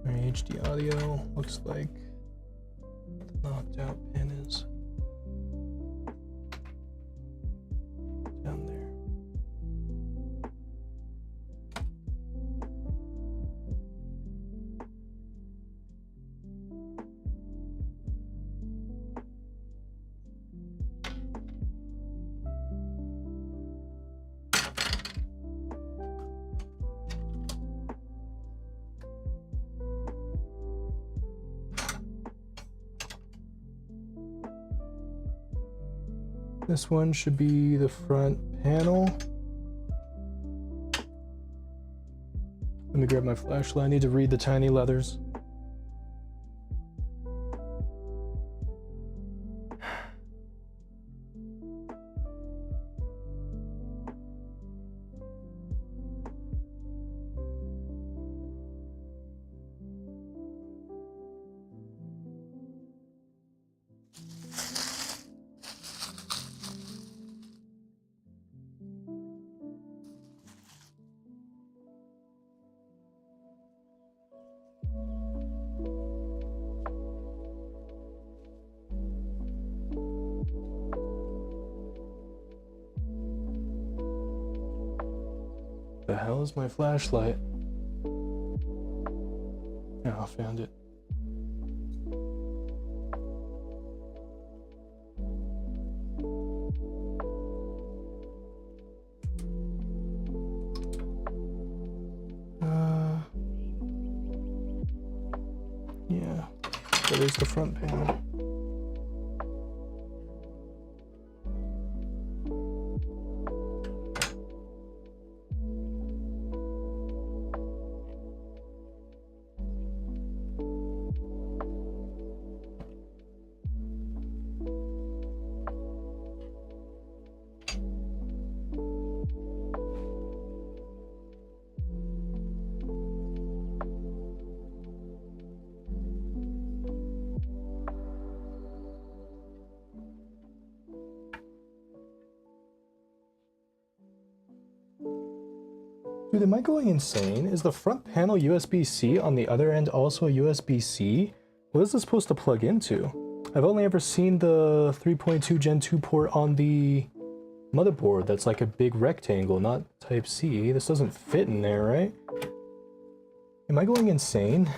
My HD audio looks like the knocked out pin is down there. This one should be the front panel. Let me grab my flashlight. I need to read the tiny letters. The hell is my flashlight? Yeah, I found it. Yeah, so there's the front panel. Dude, am I going insane? Is the front panel USB-C on the other end also a USB-C? What is this supposed to plug into? I've only ever seen the 3.2 Gen 2 port on the motherboard. That's like a big rectangle, not Type-C. This doesn't fit in there, right? Am I going insane?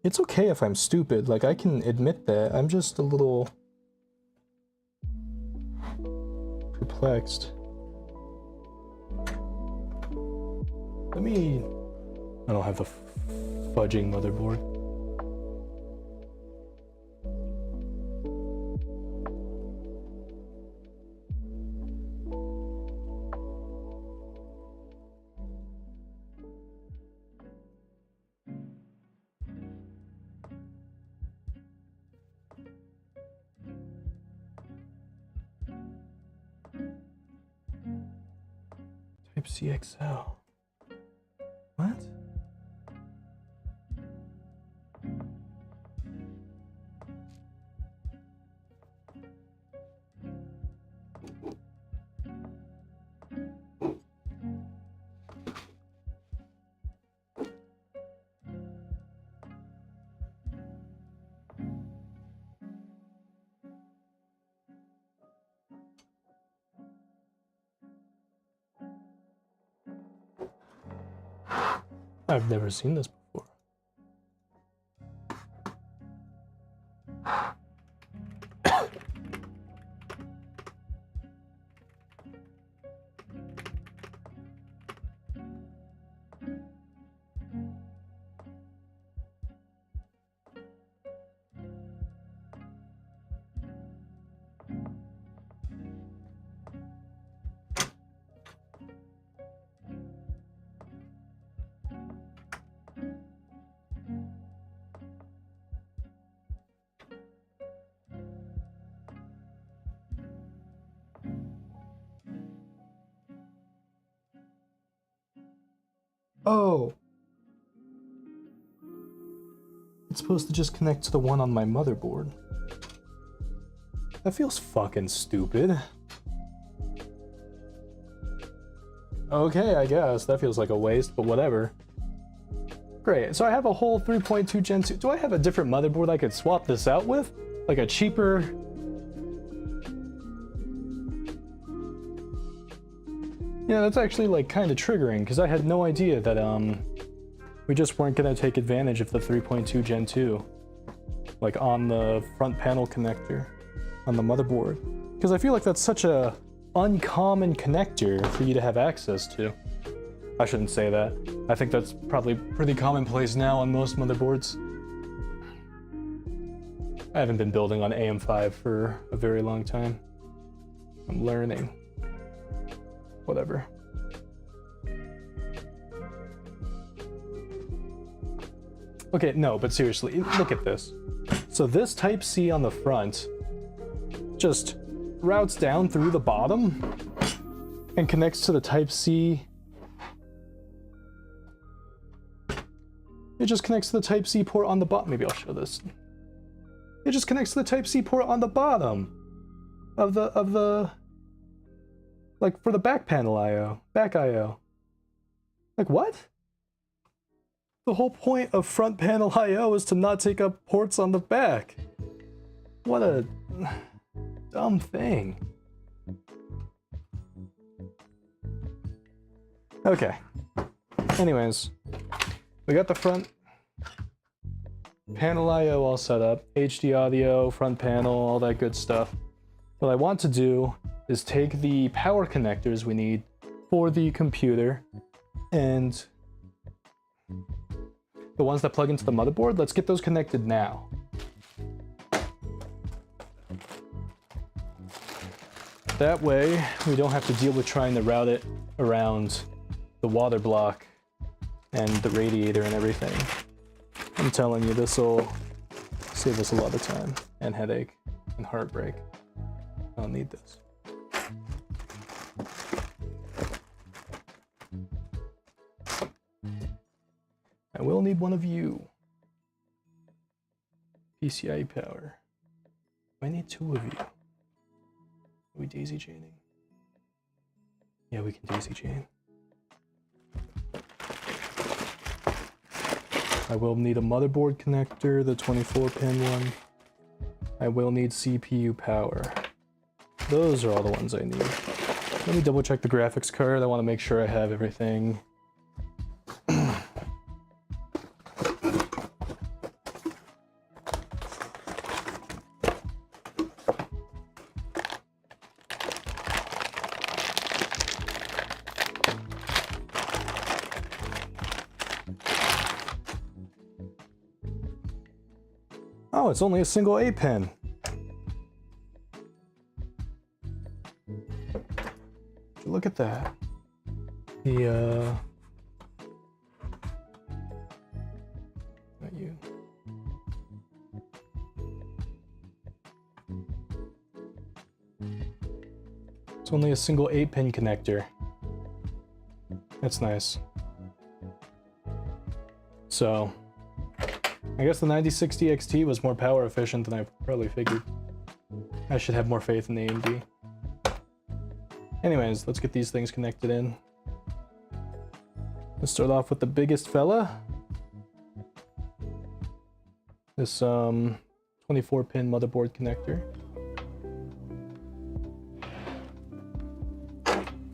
It's okay if I'm stupid, like I can admit that. I'm just a little perplexed. I don't have the fudging motherboard. Type-C XL. What? I've never seen this before. Oh. It's supposed to just connect to the one on my motherboard. That feels fucking stupid. Okay, I guess. That feels like a waste, but whatever. Great, so I have a whole 3.2 Gen 2. Do I have a different motherboard I could swap this out with? Like a cheaper... Yeah, that's actually like kind of triggering, because I had no idea that we just weren't going to take advantage of the 3.2 Gen 2. Like on the front panel connector on the motherboard. Because I feel like that's such a uncommon connector for you to have access to. I shouldn't say that. I think that's probably pretty commonplace now on most motherboards. I haven't been building on AM5 for a very long time. I'm learning. Whatever. Okay, no, but seriously, look at this. So this Type-C on the front just routes down through the bottom and connects to the Type-C. It just connects to the Type-C port on the bottom. Maybe I'll show this. It just connects to the Type-C port on the bottom of the like for the back panel IO, back IO. Like what? The whole point of front panel IO is to not take up ports on the back. What a dumb thing. Okay. Anyways, we got the front panel IO all set up, HD audio, front panel, all that good stuff. What I want to do is take the power connectors we need for the computer and the ones that plug into the motherboard, let's get those connected now. That way, we don't have to deal with trying to route it around the water block and the radiator and everything. I'm telling you, this will save us a lot of time and headache and heartbreak. I don't need this. I will need one of you. PCIe power. I need two of you. Are we daisy chaining? Yeah, we can daisy chain. I will need a motherboard connector, the 24-pin one. I will need CPU power. Those are all the ones I need. Let me double check the graphics card. I want to make sure I have everything. Oh, it's only a single 8-pin. Look at that. Not you. It's only a single 8-pin connector. That's nice. So, I guess the 9060 XT was more power efficient than I probably figured. I should have more faith in the AMD. Anyways, let's get these things connected in. Let's start off with the biggest fella. This 24-pin motherboard connector.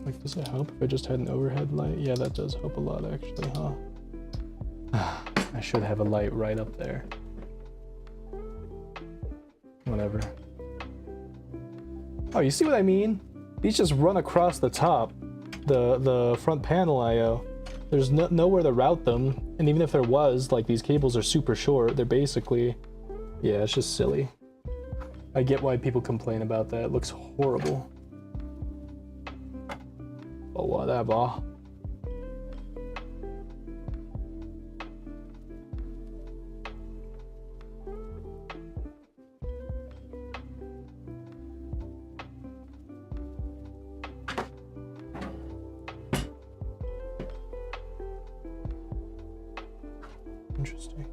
Like, does it help if I just had an overhead light? Yeah, that does help a lot actually, huh? I should have a light right up there. Whatever. Oh, you see what I mean? These just run across the top, the front panel IO. There's nowhere to route them, and even if there was, like, these cables are super short. They're basically, yeah, it's just silly. I get why people complain about that. It looks horrible. But whatever. Interesting.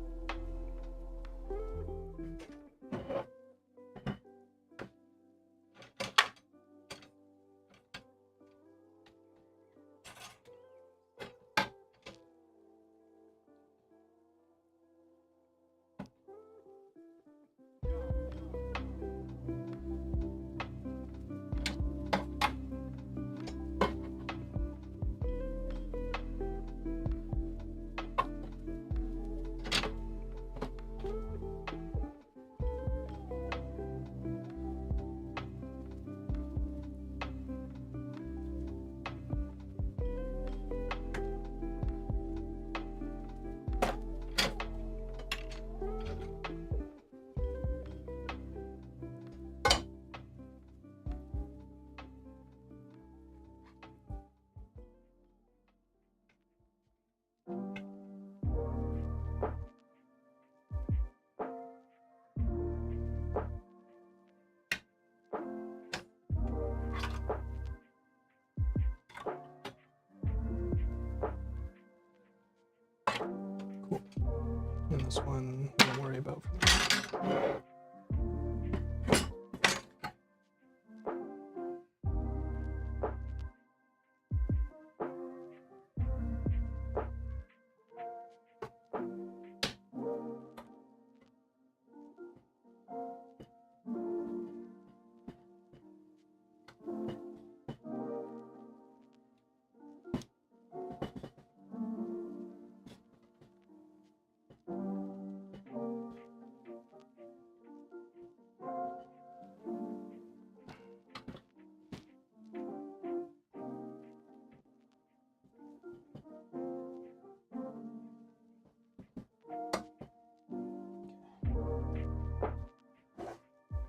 And this one, don't worry about for now.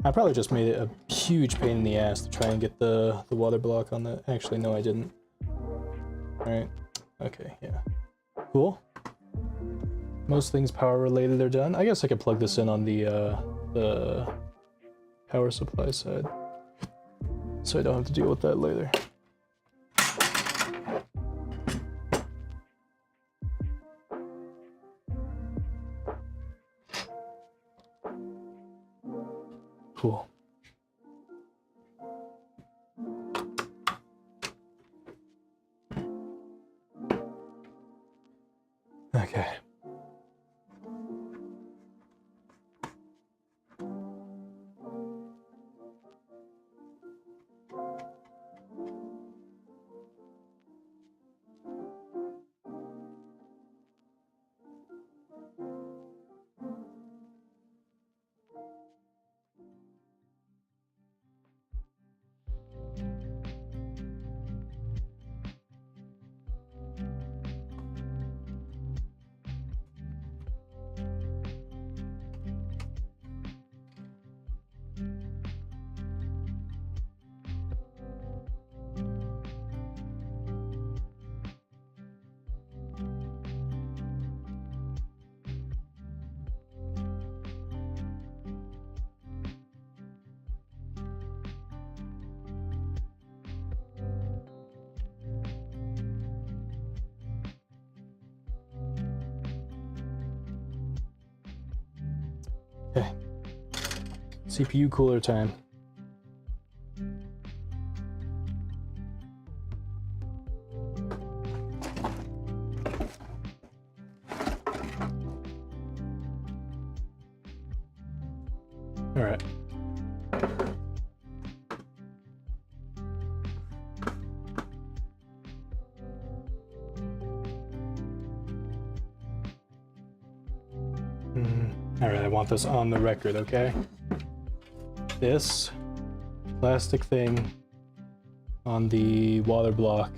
I probably just made it a huge pain in the ass to try and get the water block on that. Actually, no, I didn't. Alright. Okay, yeah. Cool. Most things power related are done. I guess I could plug this in on the power supply side, so I don't have to deal with that later. Cool. Okay. Okay. CPU cooler time. All right. All right, I want this on the record, okay? This plastic thing on the water block,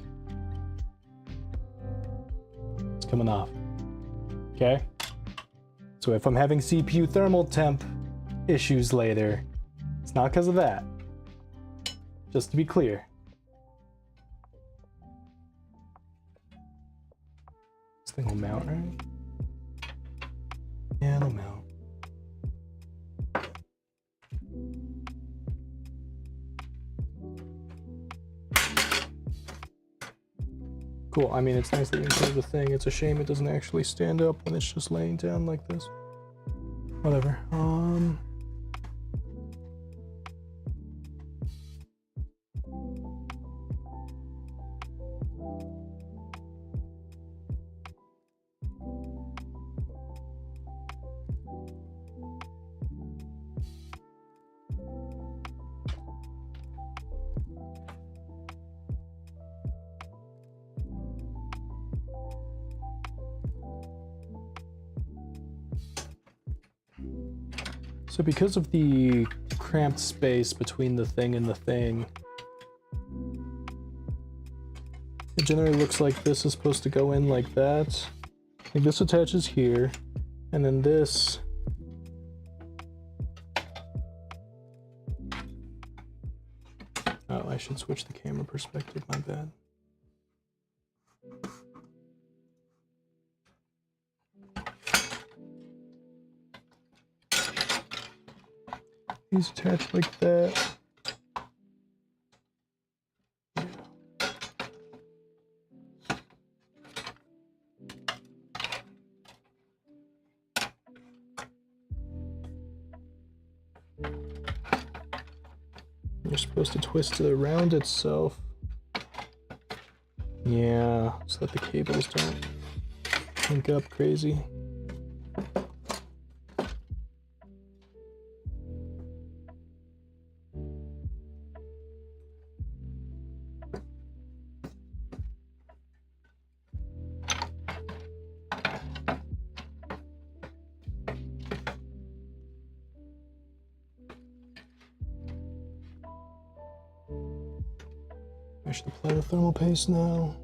it's coming off, okay? So if I'm having CPU thermal temp issues later, it's not because of that. Just to be clear. This thing will mount, right? Yeah, it'll mount. Cool. I mean, it's nice that you can put the thing. It's a shame it doesn't actually stand up when it's just laying down like this. Whatever. So because of the cramped space between the thing and the thing, it generally looks like this is supposed to go in like that. Like this attaches here, and then this oh, I should switch the camera perspective, my bad. These attach like that. You're supposed to twist it around itself. Yeah, so that the cables don't link up crazy. I should apply the thermal paste now.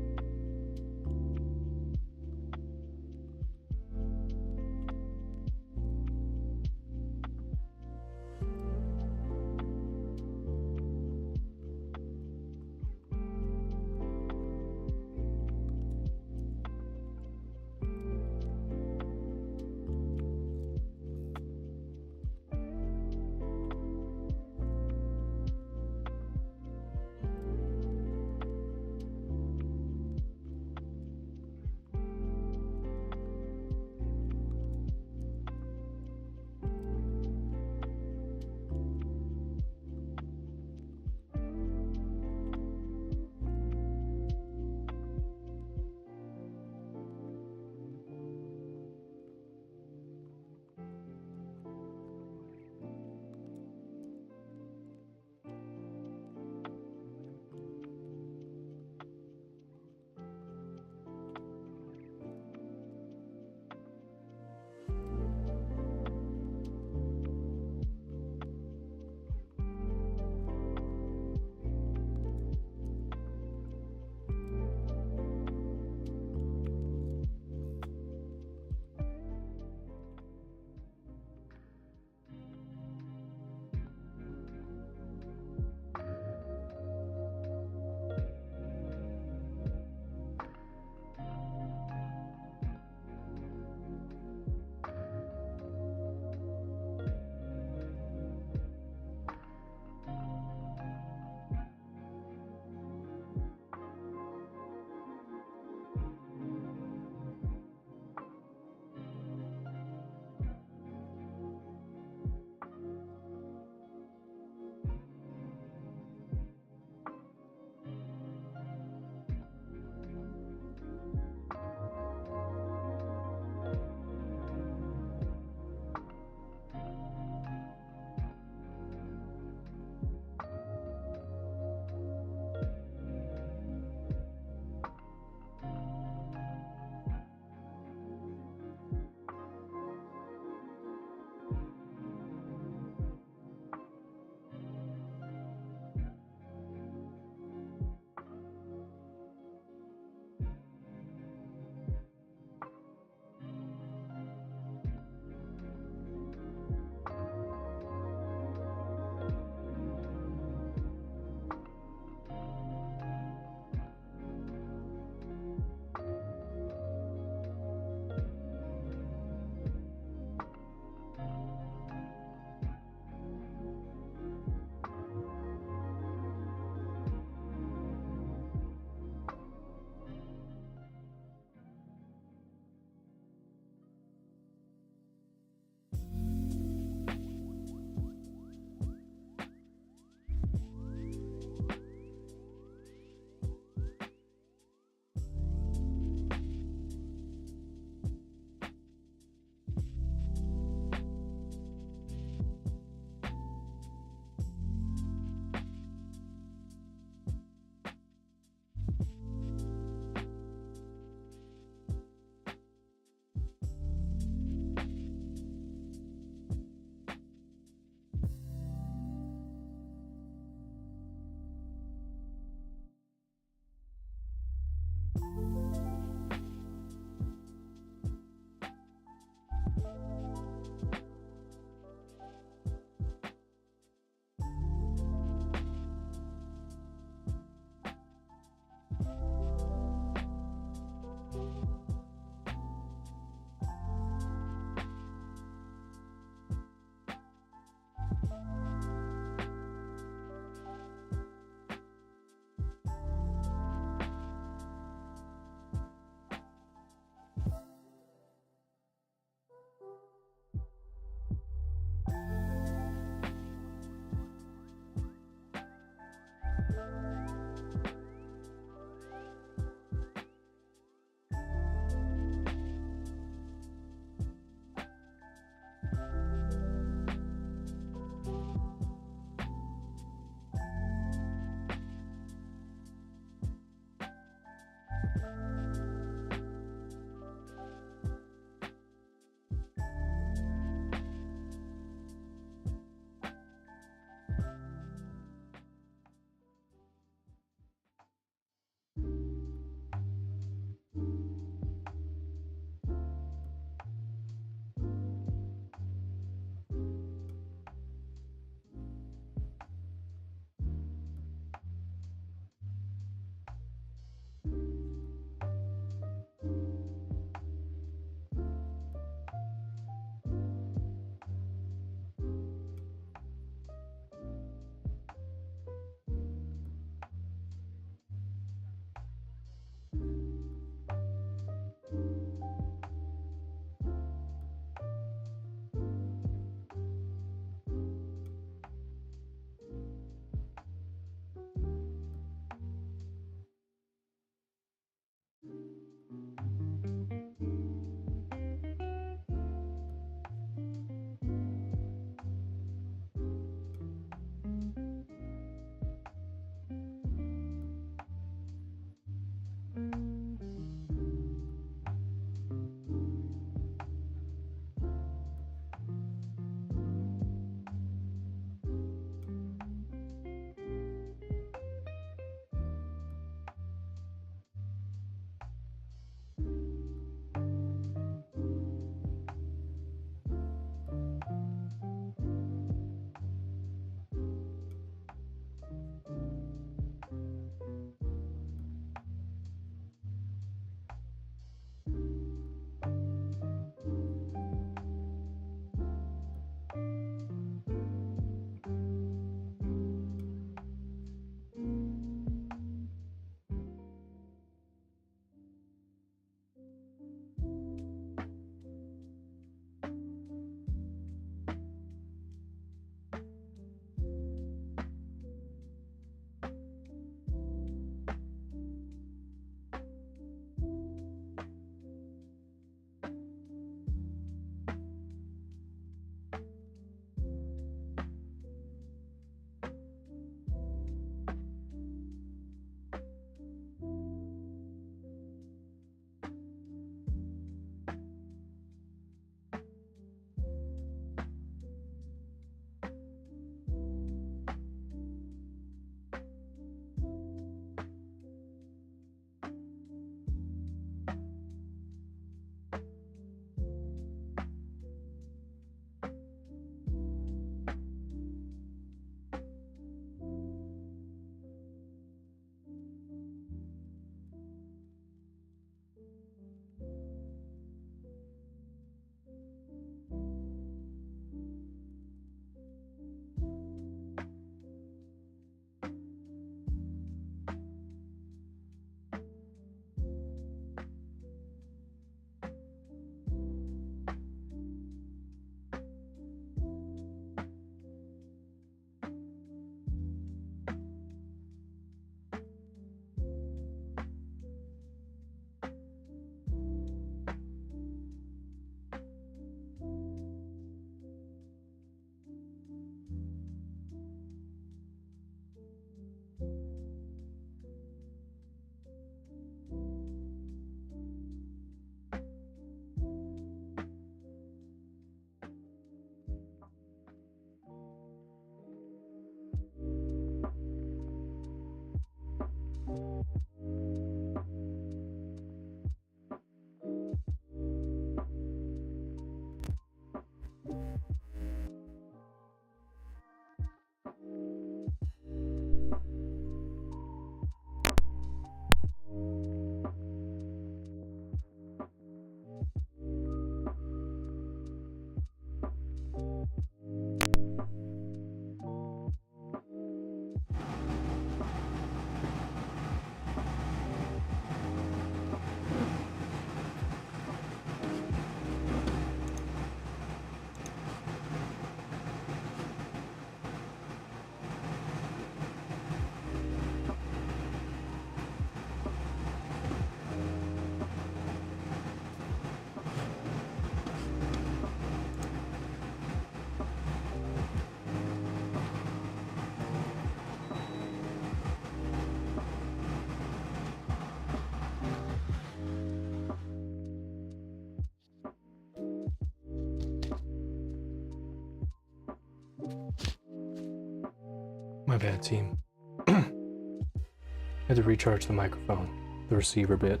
My bad, team. Had to recharge the microphone, the receiver bit.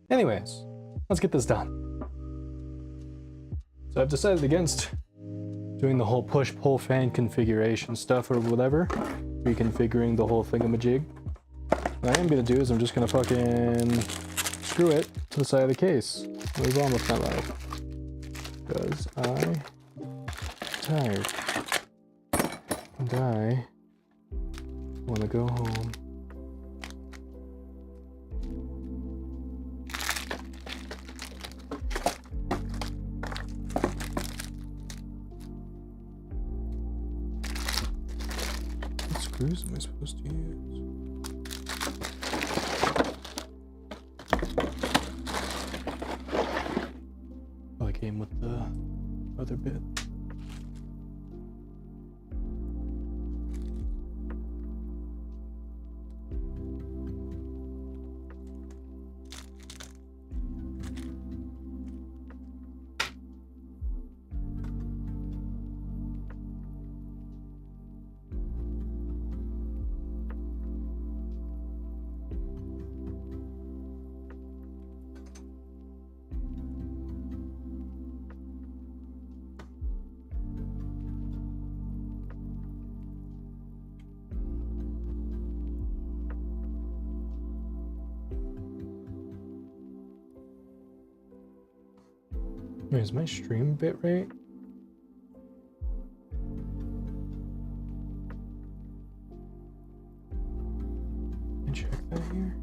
Anyways, let's get this done. So I've decided against doing the whole push-pull fan configuration stuff or whatever, reconfiguring the whole thingamajig. What I am gonna do is I'm just gonna fucking screw it to the side of the case. Move on with my life. Because I'm tired. And I wanna go home. What screws am I supposed to use? Oh, it came with the other bit. Wait, is my stream bitrate? Can I check that here?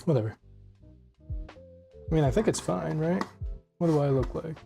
Whatever. I mean, I think it's fine, right? What do I look like?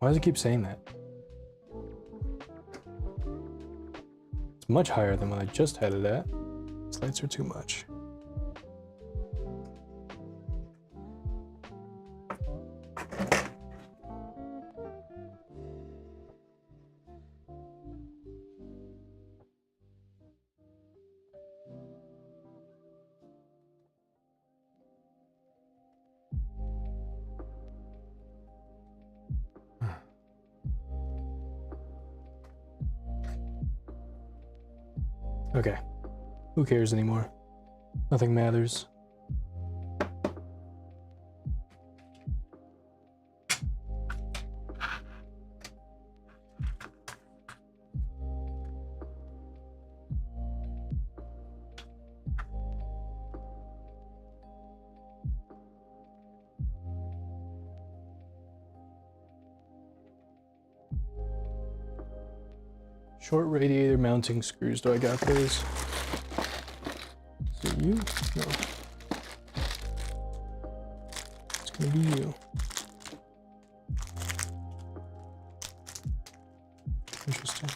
Why does it keep saying that? It's much higher than what I just had it at. These lights are too much. Okay, who cares anymore? Nothing matters. Short radiator mounting screws. Do I got those? Is it you? No. It's gonna be you. Interesting.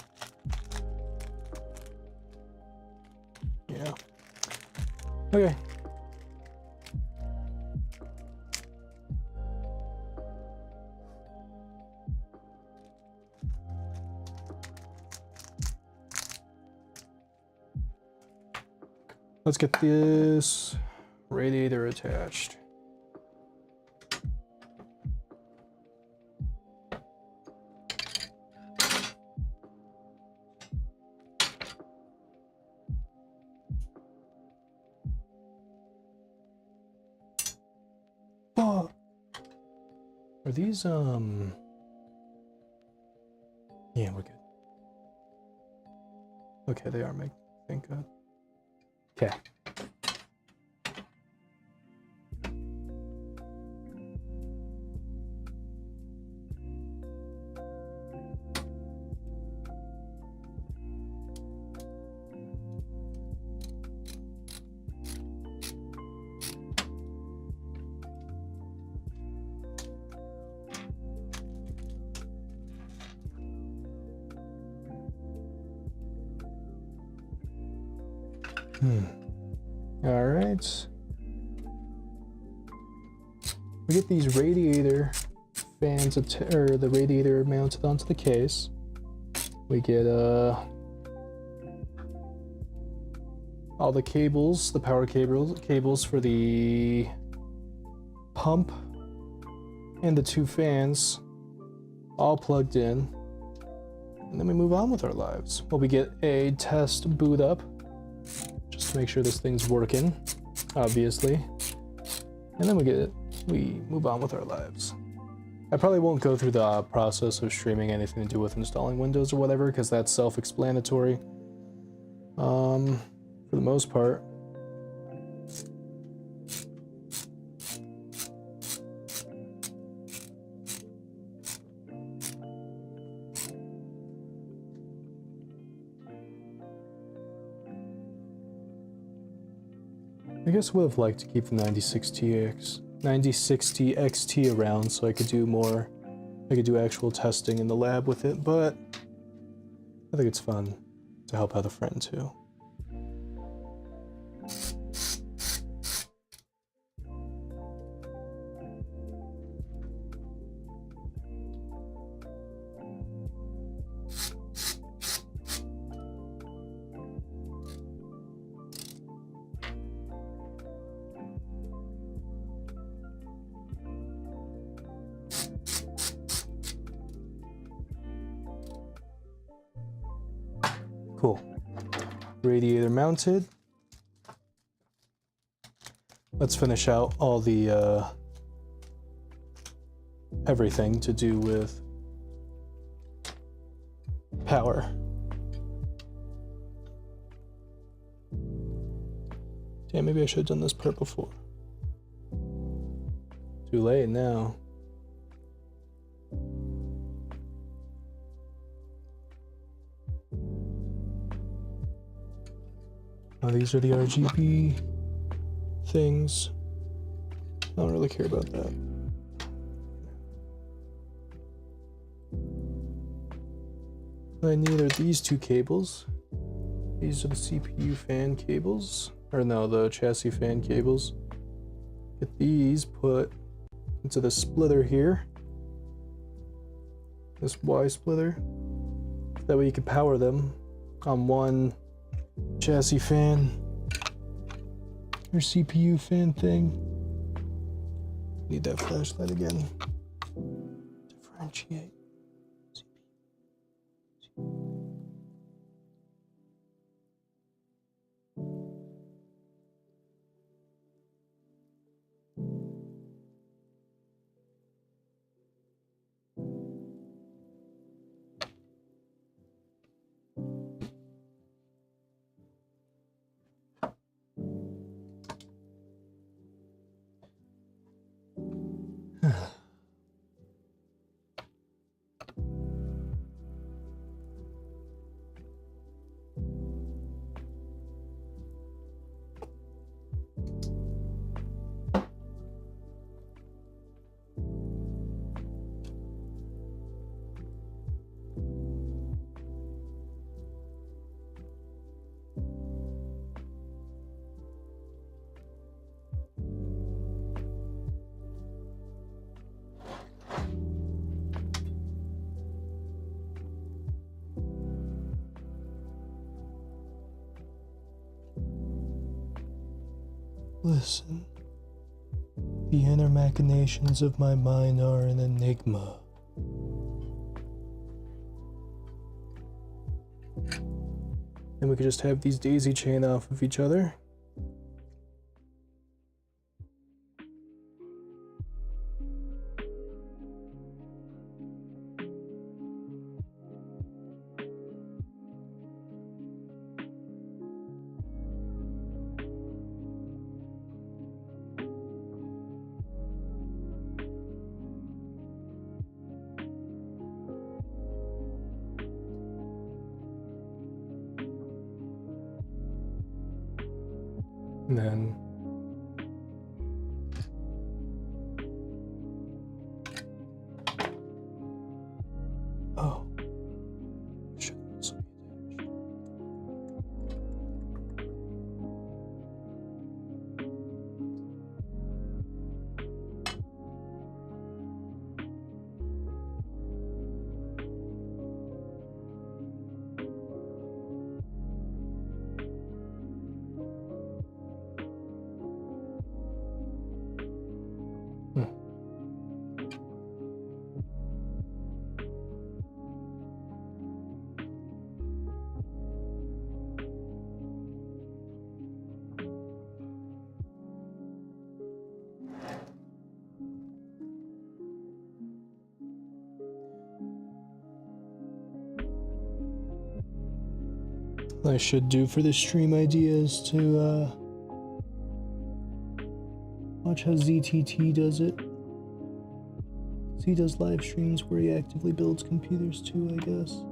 Yeah. Okay. Let's get this radiator attached. Are these, yeah, we're good. Okay, they are making, thank God. Okay. All right. We get these radiator fans, or the radiator mounted onto the case. We get all the cables, the power cables for the pump and the two fans all plugged in. And then we move on with our lives. Well, we get a test boot up just to make sure this thing's working, obviously. And then we move on with our lives. I probably won't go through the process of streaming anything to do with installing Windows or whatever, because that's self-explanatory. For the most part. I guess I would have liked to keep the 9060 XT around so I could do actual testing in the lab with it, but I think it's fun to help out a friend too. Cool. Radiator mounted. Let's finish out all the everything to do with power. Damn, maybe I should have done this part before. Too late now. Oh, these are the RGB things. I don't really care about that. What I need are these two cables. These are the CPU fan cables. Or no, the chassis fan cables. Get these put into the splitter here. This Y splitter. That way you can power them on one chassis fan or CPU fan thing. Need that flashlight again. Differentiate. Listen, the inner machinations of my mind are an enigma. Then we could just have these daisy chain off of each other. And then oh shit, this will be attached. I should do for the stream idea is to watch how ZTT does it. He does live streams where he actively builds computers too, I guess.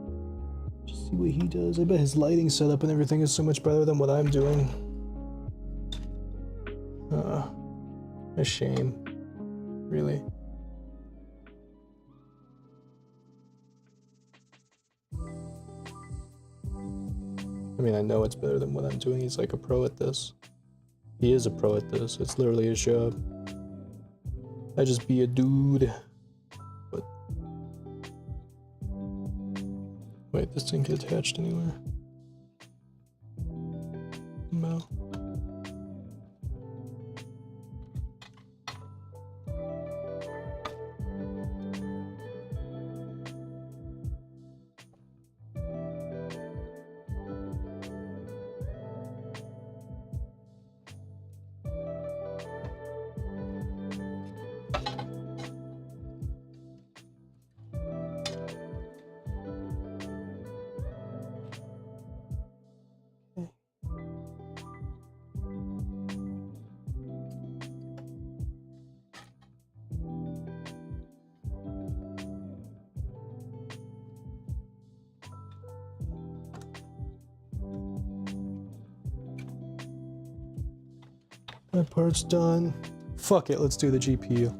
Just see what he does. I bet his lighting setup and everything is so much better than what I'm doing. A shame. Really. I mean, I know it's better than what I'm doing. He's like a pro at this. He is a pro at this. It's literally his job. I just be a dude. But wait, this didn't get attached anywhere. No. That part's done. Fuck it, let's do the GPU.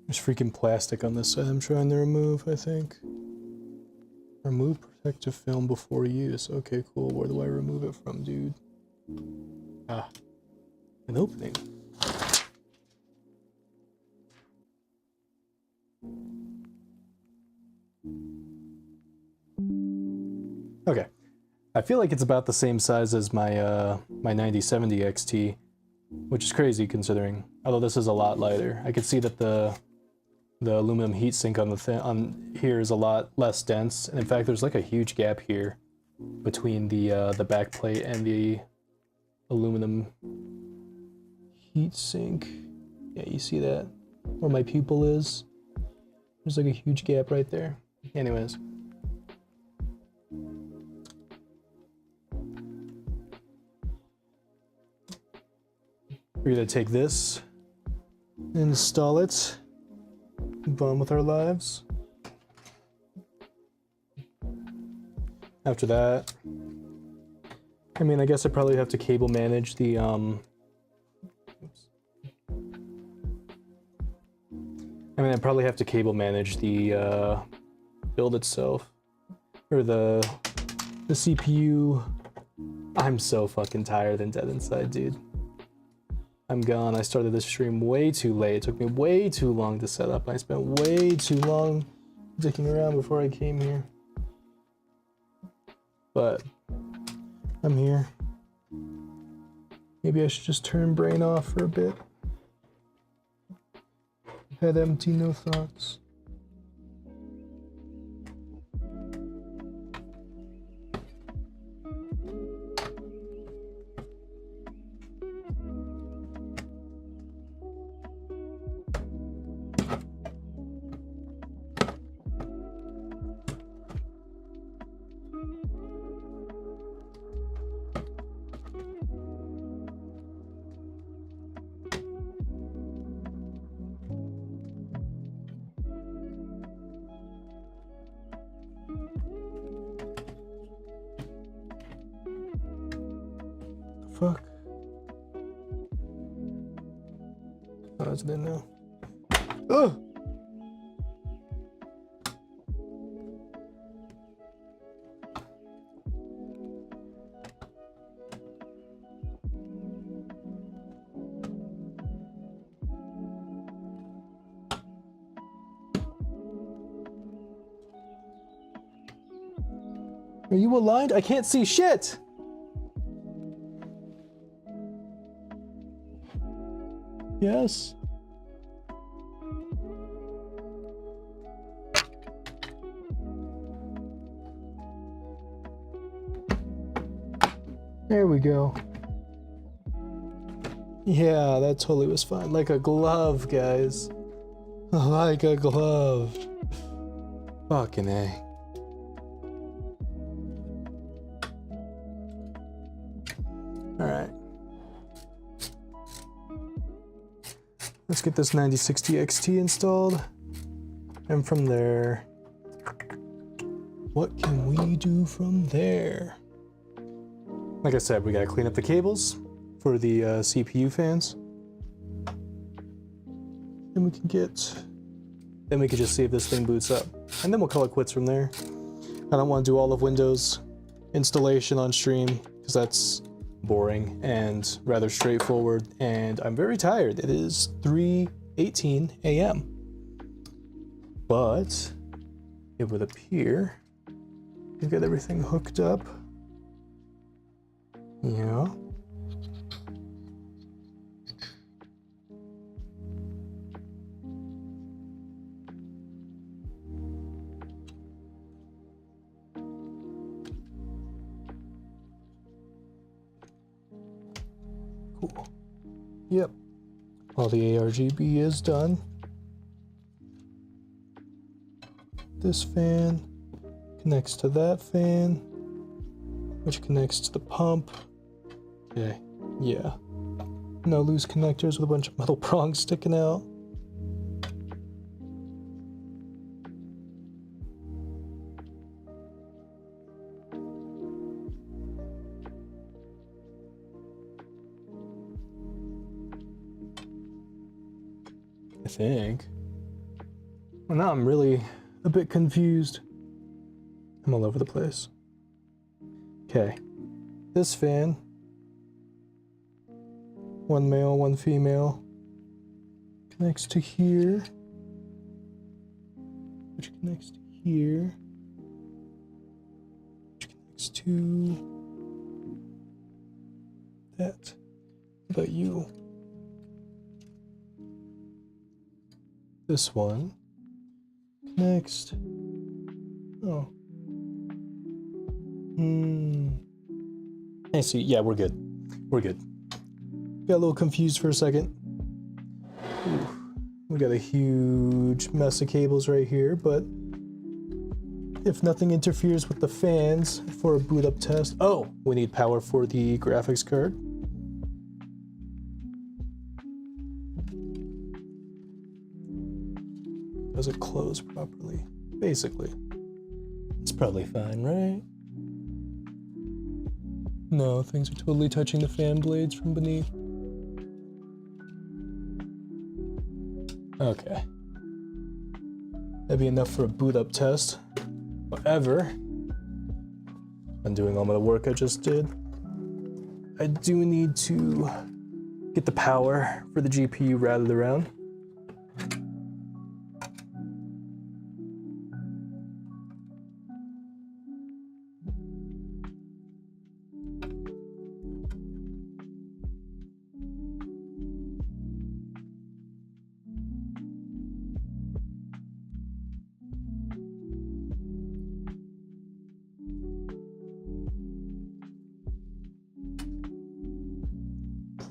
There's freaking plastic on this side I'm trying to remove, I think. Remove protective film before use. Okay, cool. Where do I remove it from, dude? Ah, an opening. Okay. I feel like it's about the same size as my my 9070 XT, which is crazy considering. Although this is a lot lighter. I can see that the aluminum heatsink on the here is a lot less dense, and in fact there's like a huge gap here between the back plate and the aluminum heatsink. Yeah, you see that? Where my pupil is? There's like a huge gap right there. Anyways. We're gonna take this, install it, move on with our lives. After that, I mean, I guess I probably have to cable manage the, I probably have to cable manage the, build itself. Or the CPU. I'm so fucking tired and dead inside, dude. I'm gone. I started this stream way too late. It took me way too long to set up. I spent way too long dicking around before I came here. but I'm here. Maybe I should just turn brain off for a bit. Head empty, no thoughts. Fuck. Oh, it's there now. Oh! Are you aligned? I can't see shit! Yes. There we go. Yeah, that totally was fine. Like a glove, guys. Like a glove. Fucking A. Alright. Let's get this 9060 XT installed. And from there, what can we do from there? Like I said, we gotta clean up the cables for the CPU fans. Then we can just see if this thing boots up. And then we'll call it quits from there. I don't want to do all of Windows installation on stream, because that's boring and rather straightforward, and I'm very tired. It is 3:18 a.m. But it would appear we've got everything hooked up. Yeah. Cool. Yep. All the ARGB is done. This fan connects to that fan, which connects to the pump. Okay, yeah. No loose connectors with a bunch of metal prongs sticking out. I think. Well, now I'm really a bit confused. I'm all over the place. Okay. This fan, one male, one female, connects to here, which connects to here, which connects to that. How about you? This one connects. Oh. I see. Yeah, we're good. We're good. Got a little confused for a second. Ooh. We got a huge mess of cables right here, but if nothing interferes with the fans for a boot up test. Oh, we need power for the graphics card. Does it close properly? Basically. It's probably fine, right? No, things are totally touching the fan blades from beneath. Okay. That'd be enough for a boot up test. However, I'm doing all my work I just did. I do need to get the power for the GPU routed around.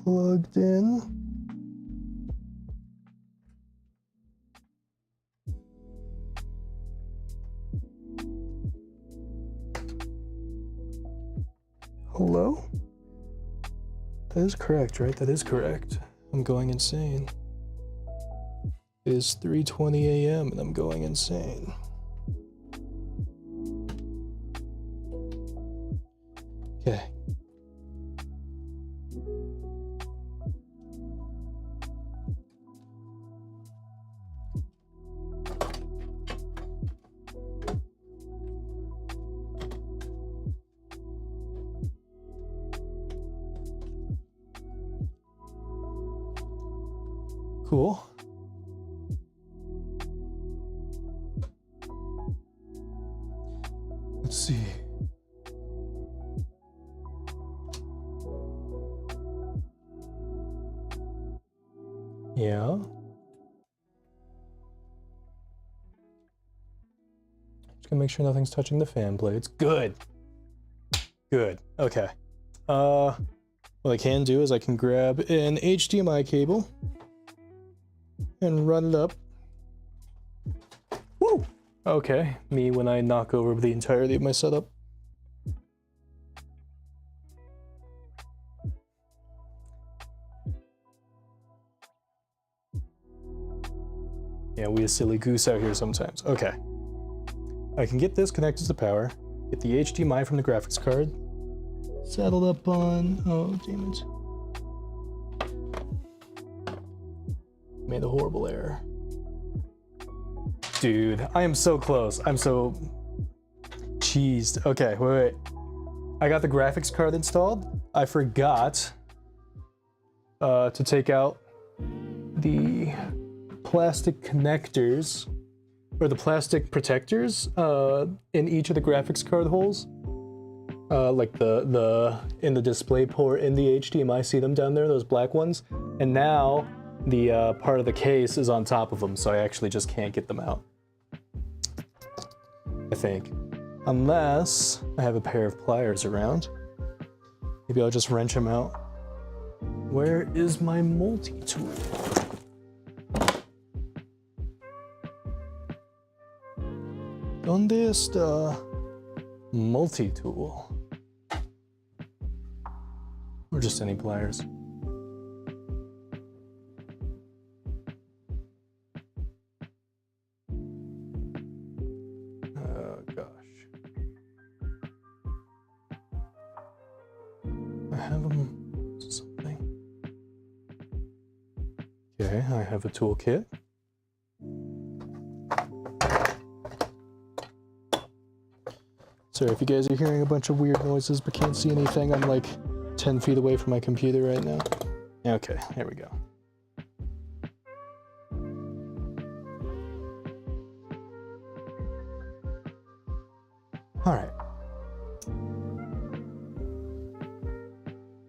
plugged in. Hello? That is correct, right? That is correct. I'm going insane. It is 3:20 a.m. and I'm going insane. Okay. Cool. Let's see. Yeah. Just gonna make sure nothing's touching the fan blades. Good. Good. Okay. What I can do is I can grab an HDMI cable and run it up. Woo! Okay, me when I knock over the entirety of my setup. Yeah, we a silly goose out here sometimes. Okay. I can get this connected to power, get the HDMI from the graphics card, settled up on... oh, damn it. Made a horrible error. Dude, I am so close. I'm so cheesed. Okay, wait. I got the graphics card installed. I forgot to take out the plastic connectors or the plastic protectors in each of the graphics card holes. Like the in the display port in the HDMI, see them down there, those black ones? And now the part of the case is on top of them, so I actually just can't get them out. I think. Unless I have a pair of pliers around. Maybe I'll just wrench them out. Where is my multi-tool? ¿Dónde está multi-tool? Or just any pliers? Oh gosh. I have them something. Okay, I have a toolkit. Sorry if you guys are hearing a bunch of weird noises but can't see anything. I'm like 10 feet away from my computer right now. Okay, here we go. All right.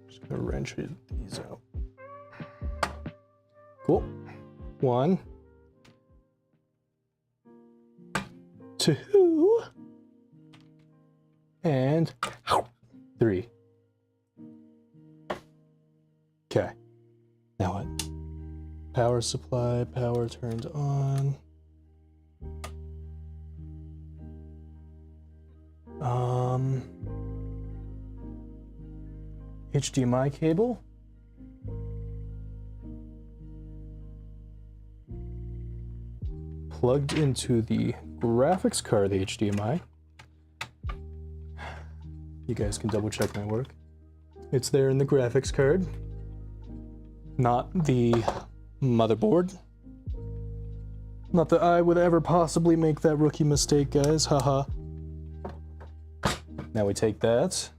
Just gonna wrench these out. Cool. 1, 2, and 3. Okay. Now what? Power supply, power turned on. HDMI cable. Plugged into the graphics card HDMI. You guys can double check my work. It's there in the graphics card, not the motherboard. Not that I would ever possibly make that rookie mistake, guys, haha. Now we take that,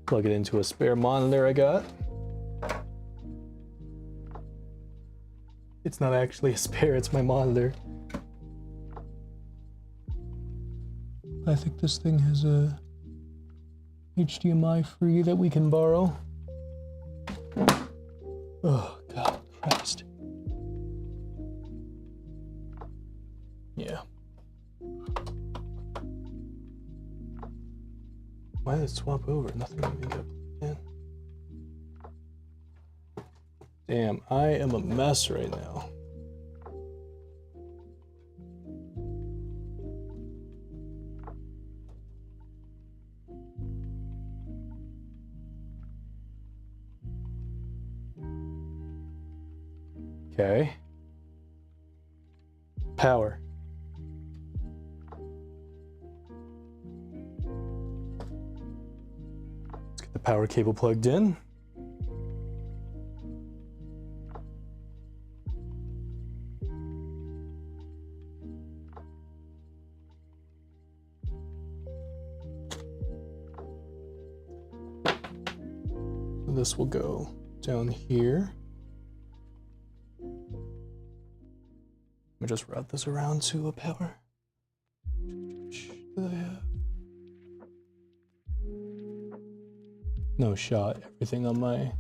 plug it into a spare monitor I got. It's not actually a spare, it's my monitor. I think this thing has a HDMI free that we can borrow. Oh, God Christ. Yeah. Why swap over? Nothing even got in. Damn, I am a mess right now. Okay. Power. Let's get the power cable plugged in. This will go down here. Let me just route this around to a power. No shot. Everything on my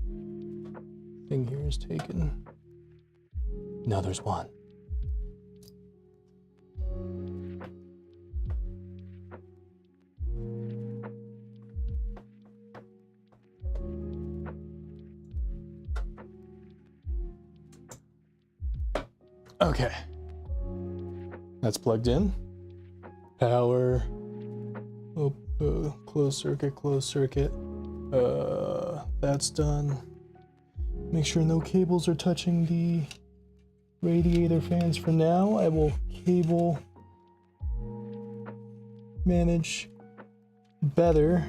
thing here is taken. Now there's one. Okay. That's plugged in. Power. Oh, closed circuit, closed circuit. That's done. Make sure no cables are touching the radiator fans for now. I will cable manage better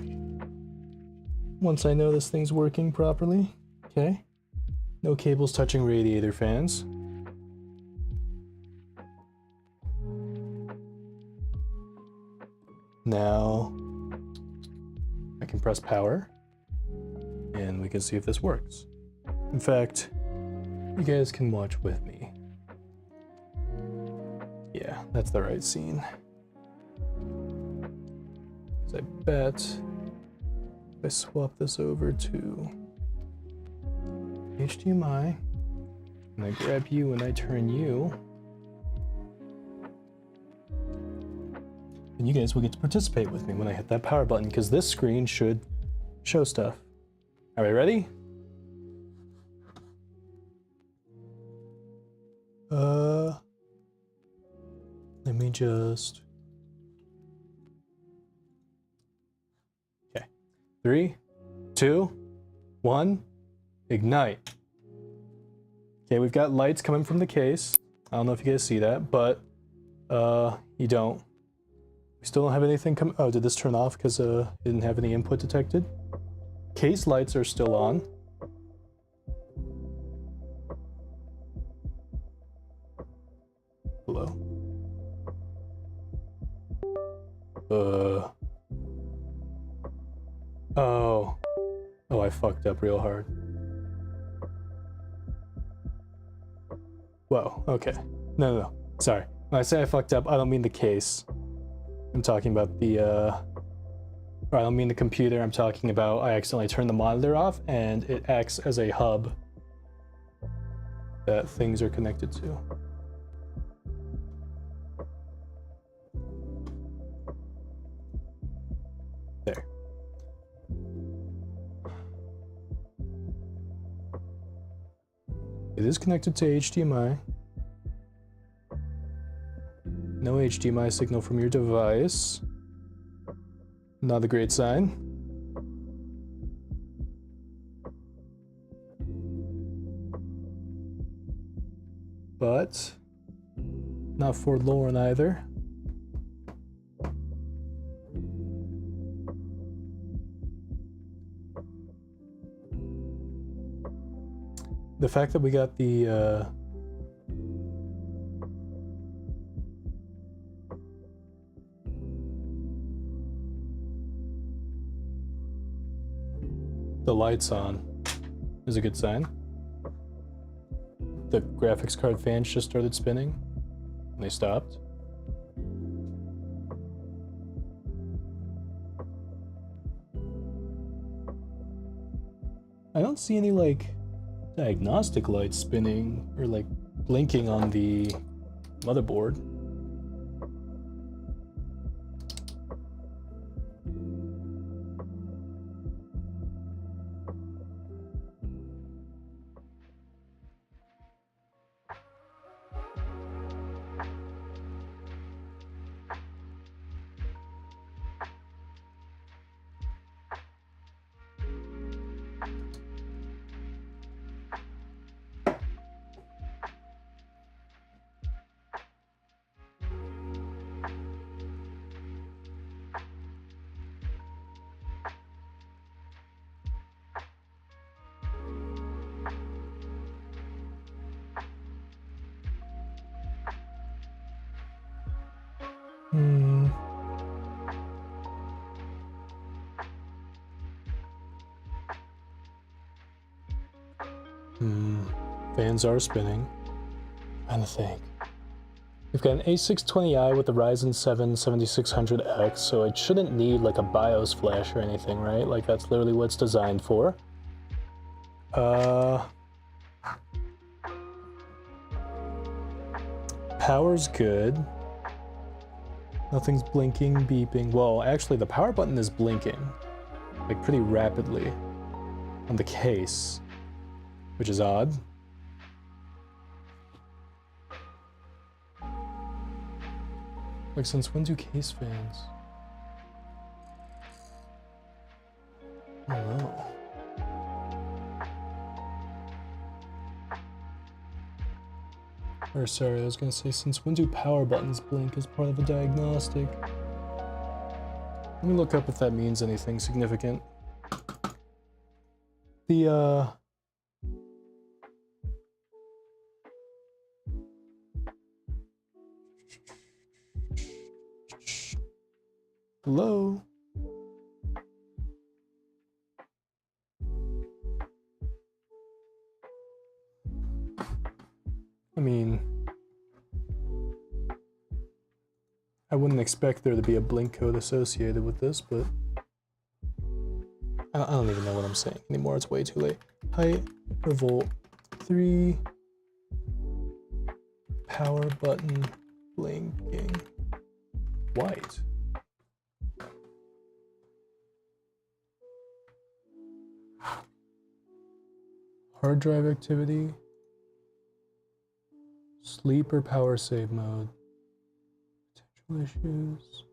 once I know this thing's working properly. Okay. No cables touching radiator fans. Now I can press power and we can see if this works. In fact, you guys can watch with me. Yeah, that's the right scene. So I bet if I swap this over to HDMI and I grab you and I turn you, and you guys will get to participate with me when I hit that power button, because this screen should show stuff. Are we ready? Let me just... Okay. 3, 2, 1, ignite. Okay, we've got lights coming from the case. I don't know if you guys see that, but you don't. We still don't have anything come. Oh, did this turn off because it didn't have any input detected? Case lights are still on. Hello. Oh. Oh, I fucked up real hard. Whoa, okay. No. Sorry. When I say I fucked up, I don't mean the case. I'm talking about the, or I don't mean the computer, I'm talking about I accidentally turned the monitor off and it acts as a hub that things are connected to. There. It is connected to HDMI. No HDMI signal from your device. Not a great sign. But not forlorn either. The fact that we got the lights on is a good sign. The graphics card fans just started spinning and they stopped. I don't see any like diagnostic lights spinning or like blinking on the motherboard. Fans are spinning. I'm trying to think. We've got an A620i with the Ryzen 7 7600X, so it shouldn't need like a BIOS flash or anything, right? Like that's literally what it's designed for. Power's good. Nothing's blinking, beeping. Well, actually the power button is blinking, like pretty rapidly on the case, which is odd. Like, since when do case fans? I don't know. Or sorry, I was gonna say, since when do power buttons blink as part of a diagnostic? Let me look up if that means anything significant. Hello? I mean, I wouldn't expect there to be a blink code associated with this, but I don't even know what I'm saying anymore. It's way too late. Hyte Revolt 3 power button blinking white. Hard drive activity, sleep or power save mode, potential issues.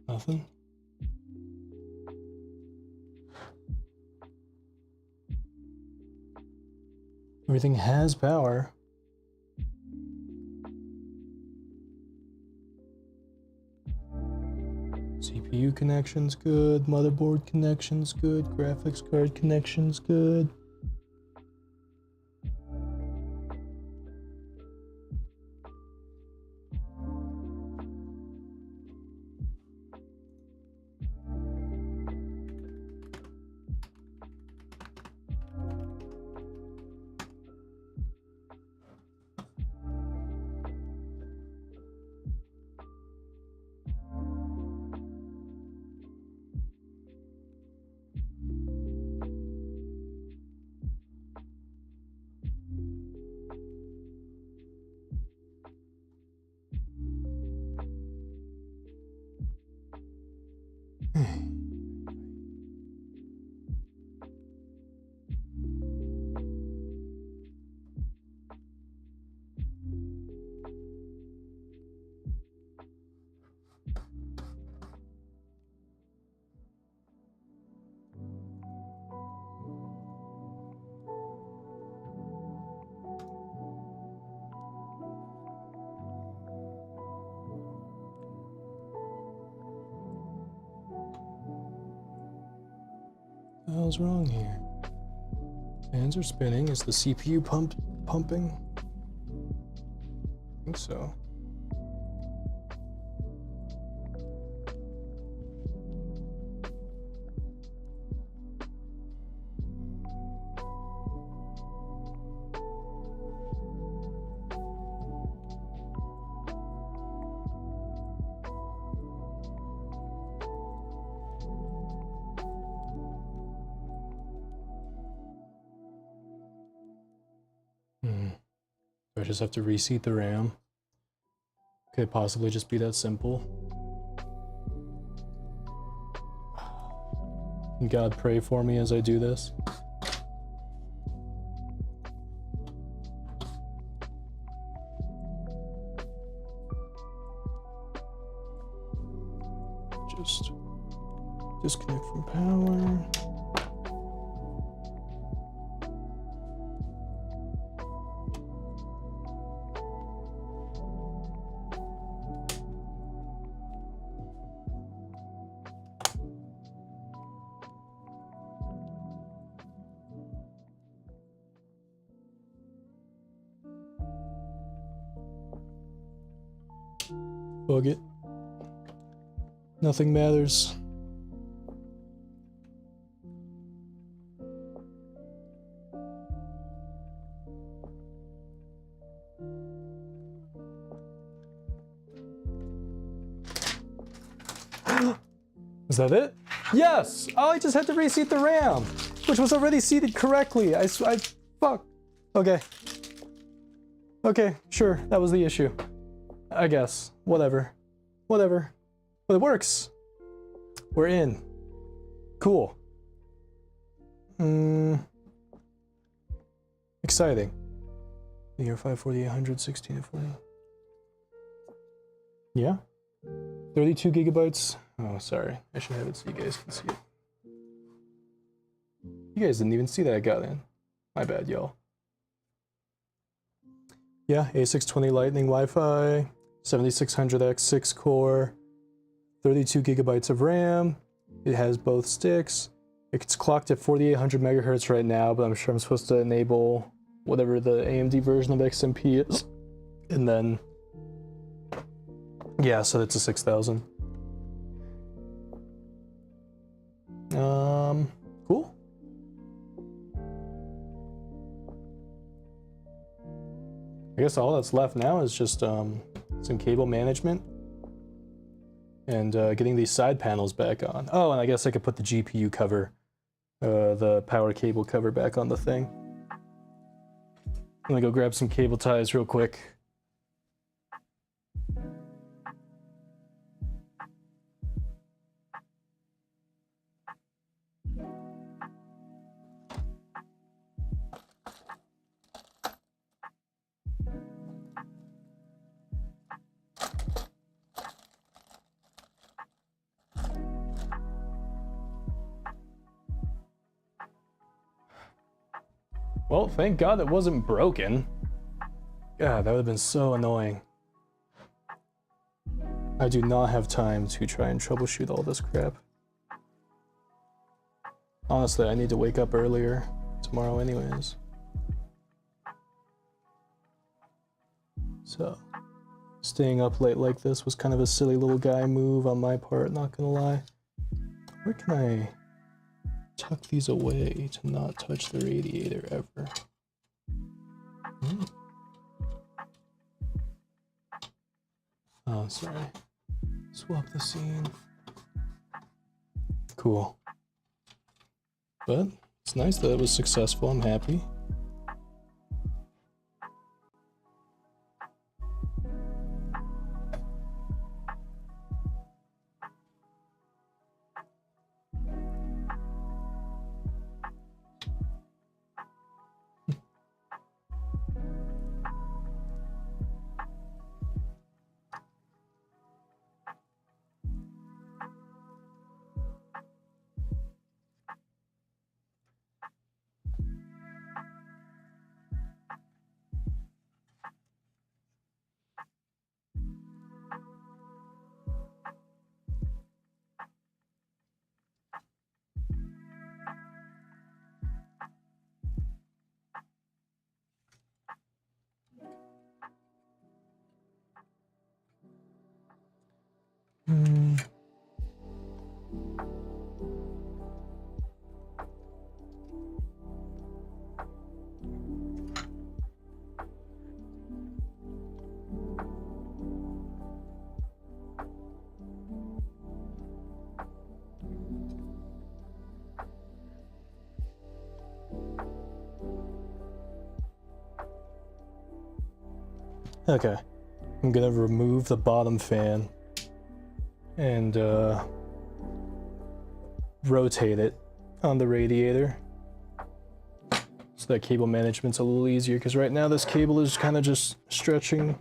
Nothing. Everything has power. CPU connection's good, motherboard connection's good, graphics card connection's good. What the hell's wrong here? Fans are spinning. Is the CPU pumping? I think so. I just have to reseat the RAM. Could it possibly just be that simple? God, pray for me as I do this. Just disconnect from power. Bug it. Nothing matters. Is that it? Yes! Oh, I just had to reseat the RAM, which was already seated correctly. I fuck. Okay. Okay, sure, that was the issue. I guess. Whatever. Whatever. But it works. We're in. Cool. Exciting. Year 54800, 16 to 40. Yeah? 32 gigabytes. Oh, sorry. I should have it so you guys can see it. You guys didn't even see that I got in. My bad, y'all. Yeah, A620 Lightning Wi-Fi, 7600X 6-core, 32 gigabytes of RAM. It has both sticks. It's clocked at 4800 megahertz right now, but I'm sure I'm supposed to enable whatever the AMD version of XMP is. And then, yeah, so that's a 6000. Cool. I guess all that's left now is just some cable management and getting these side panels back on. Oh, and I guess I could put the GPU cover, the power cable cover back on the thing. I'm gonna go grab some cable ties real quick. Well, thank God it wasn't broken. God, that would have been so annoying. I do not have time to try and troubleshoot all this crap. Honestly, I need to wake up earlier tomorrow anyways. So, staying up late like this was kind of a silly little guy move on my part, not gonna lie. Where can I tuck these away to not touch the radiator ever? Oh, sorry. Swap the scene. Cool. But it's nice that it was successful. I'm happy. Okay, I'm gonna remove the bottom fan and rotate it on the radiator so that cable management's a little easier, because right now this cable is kind of just stretching.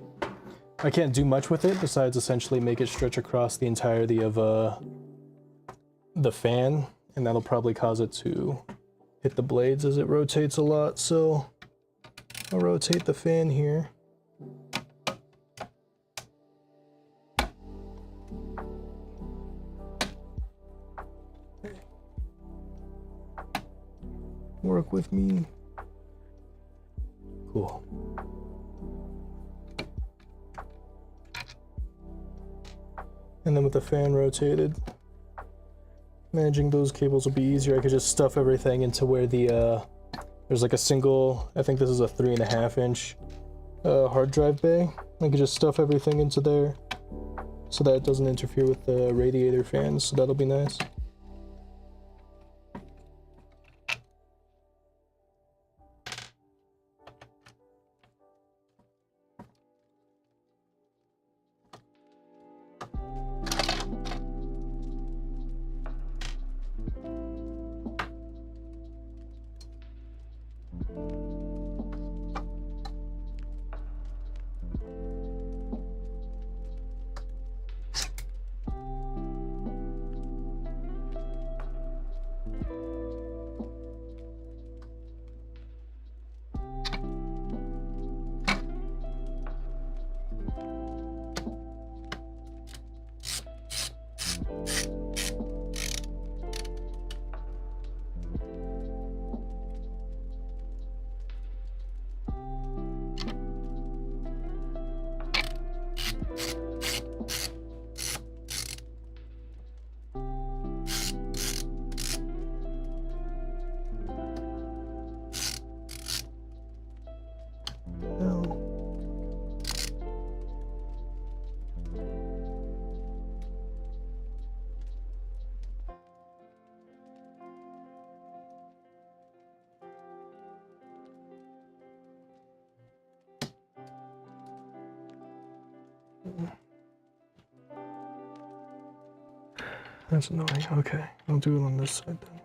I can't do much with it besides essentially make it stretch across the entirety of the fan, and that'll probably cause it to hit the blades as it rotates a lot. So I'll rotate the fan here. Work with me. Cool. And then with the fan rotated, managing those cables will be easier. I could just stuff everything into where the there's like a single, I think this is a 3.5 inch hard drive bay. I could just stuff everything into there so that it doesn't interfere with the radiator fans, so that'll be nice. That's annoying. Okay, I'll do it on this side then.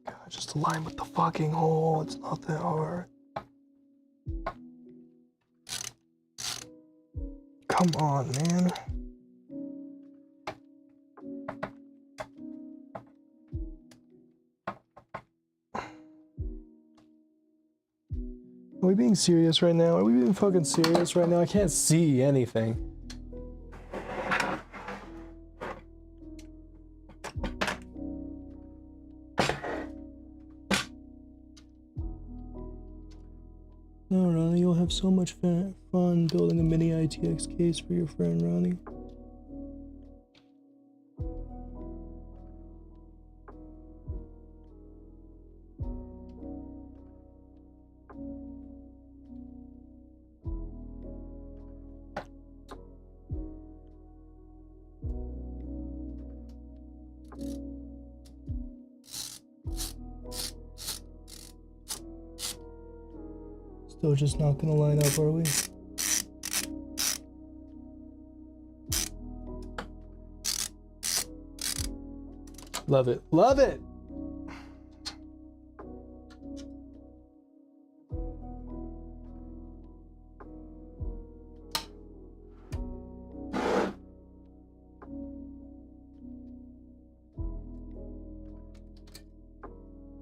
God, just align with the fucking hole. It's not that hard. Come on, man. Are we being serious right now? Are we being fucking serious right now? I can't see anything. No, Ronnie, you'll have so much fun building a mini-itx case for your friend, Ronnie. Still just not gonna line up, are we? Love it. Love it!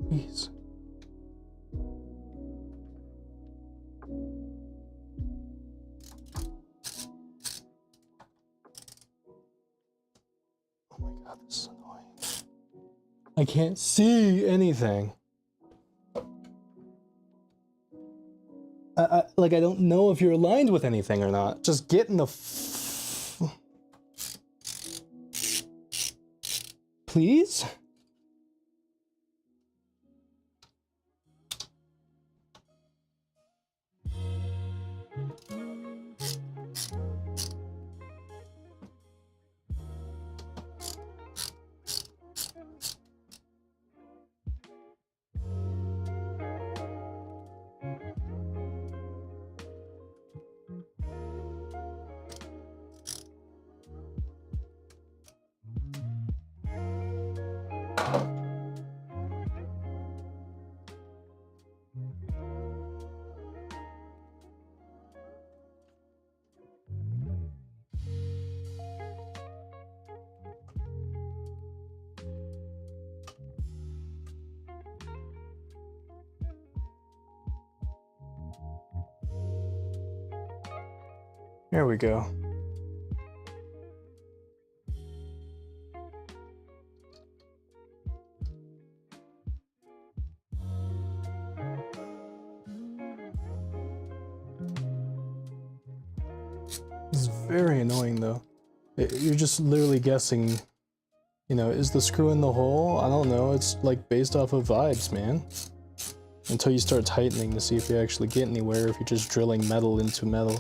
Jeez. God, this is annoying. I can't see anything. Like, I don't know if you're aligned with anything or not. Just get in the please? There we go. This is very annoying though. You're just literally guessing, you know, is the screw in the hole? I don't know, it's like based off of vibes, man. Until you start tightening to see if you actually get anywhere, if you're just drilling metal into metal.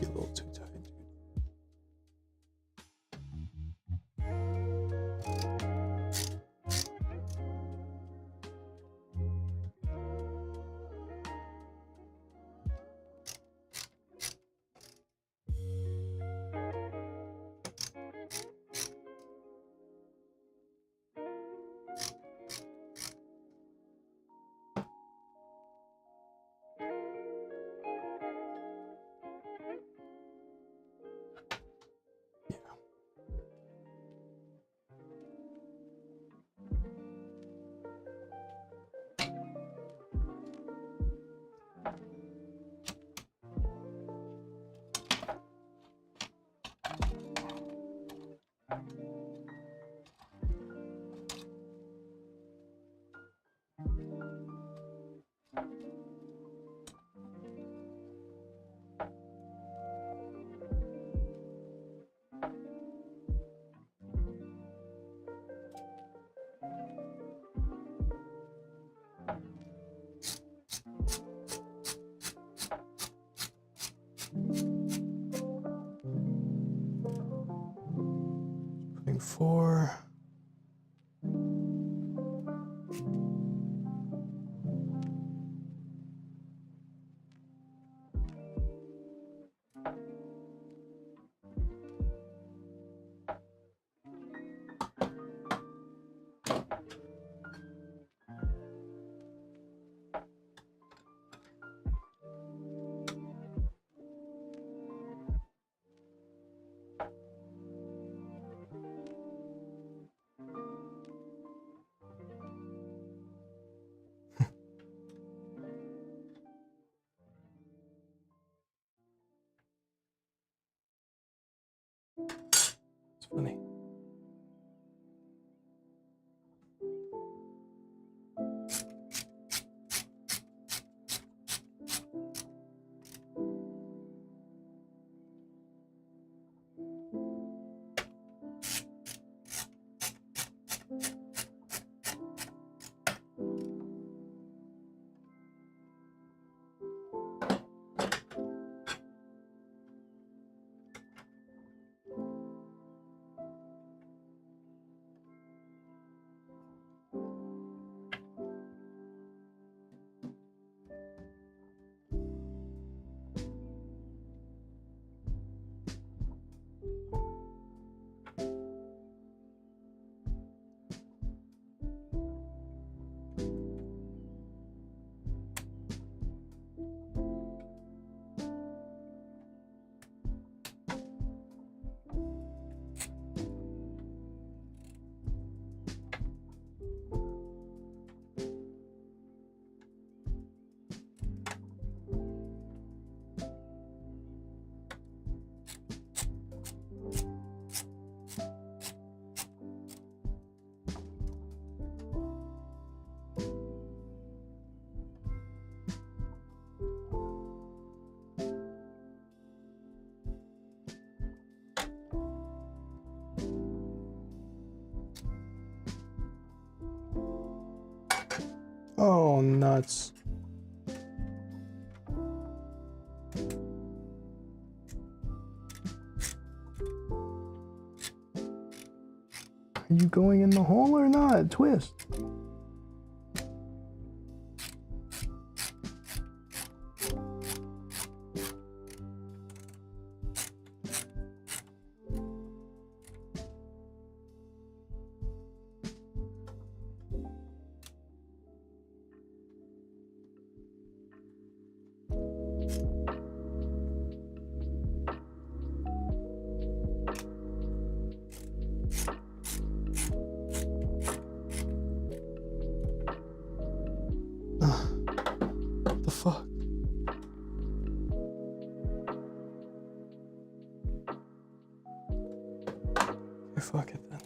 Be a little too tight, dude. Putting 4. It's funny. Oh, nuts. Are you going in the hole or not? Twist. What the fuck? Okay, fuck it then.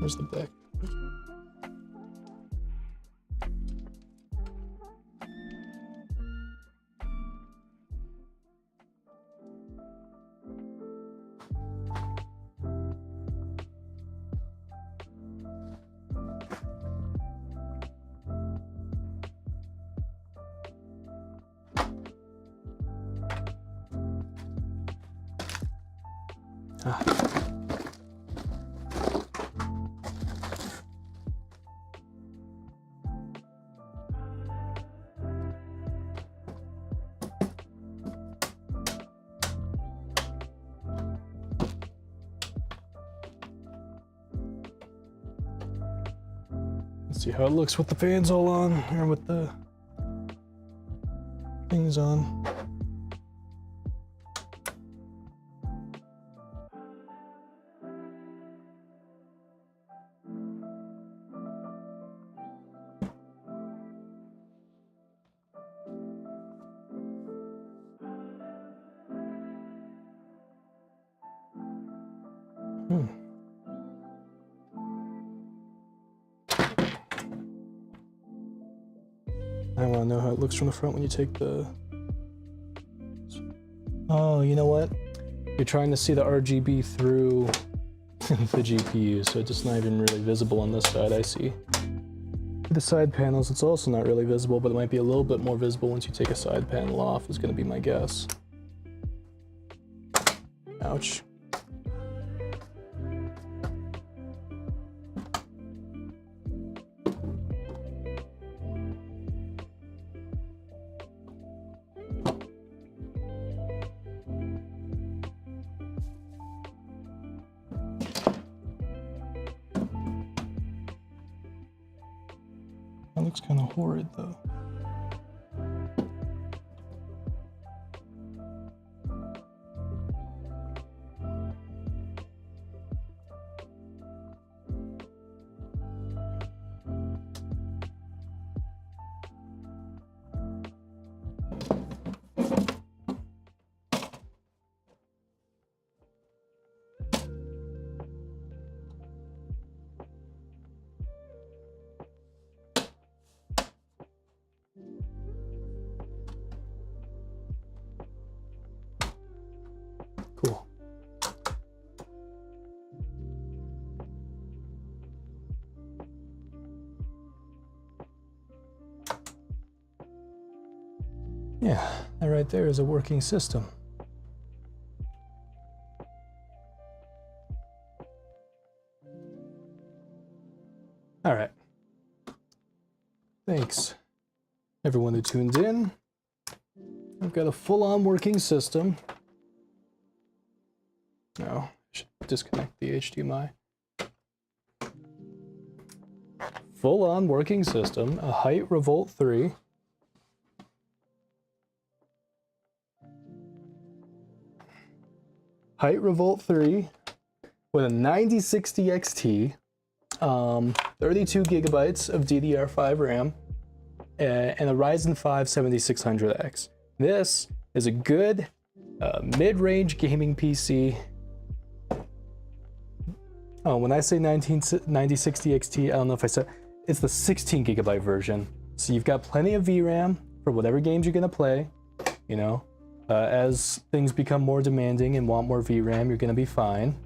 Where's the deck? Let's see how it looks with the fans all on, or with the things on. I want to know how it looks from the front when you take the... Oh, you know what? You're trying to see the RGB through the GPU, so it's just not even really visible on this side, I see. The side panels, it's also not really visible, but it might be a little bit more visible once you take a side panel off, is going to be my guess. Ouch. That looks kind of horrid, though. Cool. Yeah, that right there is a working system. All right. Thanks, everyone who tuned in. I've got a full-on working system. No, I should disconnect the HDMI. Full-on working system, a Hyte Revolt 3. Hyte Revolt 3 with a 9060 XT, 32 gigabytes of DDR5 RAM, and a Ryzen 5 7600X. This is a good mid-range gaming PC. Oh, when I say 9060 XT, I don't know if I said, it's the 16 gigabyte version. So you've got plenty of VRAM for whatever games you're gonna play, you know. As things become more demanding and want more VRAM, you're gonna be fine.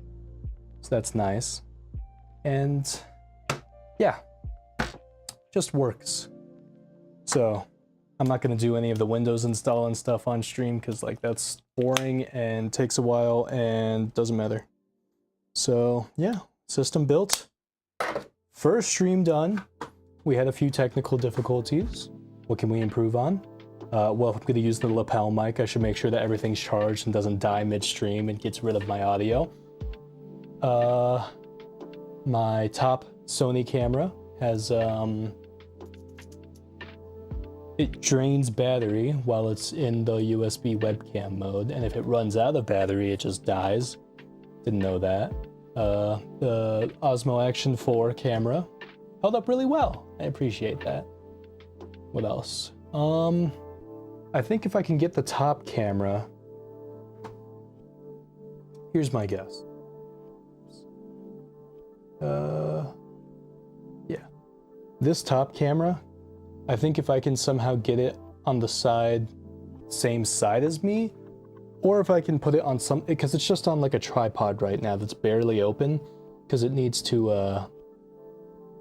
So that's nice. And yeah, just works. So I'm not gonna do any of the Windows install and stuff on stream because like that's boring and takes a while and doesn't matter. So yeah, system built. First stream done. We had a few technical difficulties. What can we improve on? Well, if I'm going to use the lapel mic, I should make sure that everything's charged and doesn't die midstream and gets rid of my audio. My top Sony camera has, it drains battery while it's in the USB webcam mode, and if it runs out of battery, it just dies. Didn't know that. The Osmo Action 4 camera held up really well. I appreciate that. What else? I think if I can get the top camera, here's my guess. Yeah. This top camera, I think if I can somehow get it on the side, same side as me, or if I can put it on some, because it's just on like a tripod right now that's barely open, because it needs to,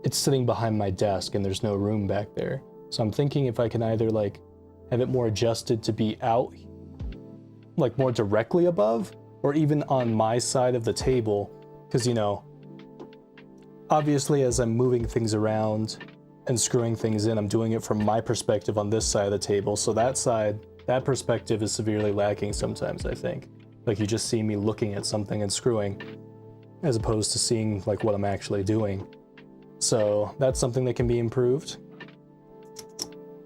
it's sitting behind my desk and there's no room back there. So I'm thinking if I can either like have it more adjusted to be out, like more directly above, or even on my side of the table, because, you know, obviously as I'm moving things around and screwing things in, I'm doing it from my perspective on this side of the table, so that side, that perspective is severely lacking sometimes, I think. Like you just see me looking at something and screwing, as opposed to seeing like what I'm actually doing. So that's something that can be improved.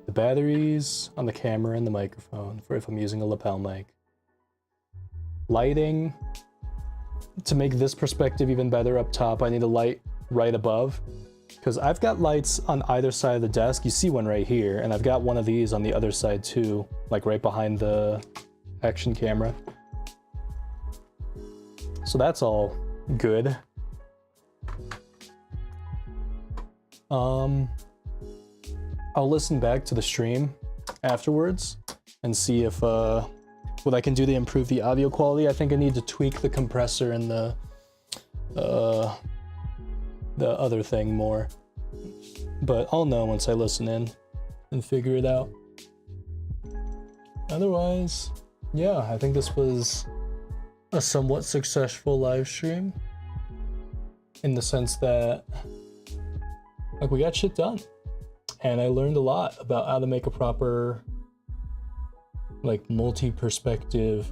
The batteries on the camera and the microphone for if I'm using a lapel mic. Lighting. To make this perspective even better up top, I need a light right above, because I've got lights on either side of the desk. You see one right here, and I've got one of these on the other side too, like right behind the action camera. So that's all good. I'll listen back to the stream afterwards and see if what I can do to improve the audio quality. I think I need to tweak the compressor and the other thing more. But I'll know once I listen in and figure it out. Otherwise, yeah, I think this was a somewhat successful live stream in the sense that like we got shit done. And I learned a lot about how to make a proper like multi-perspective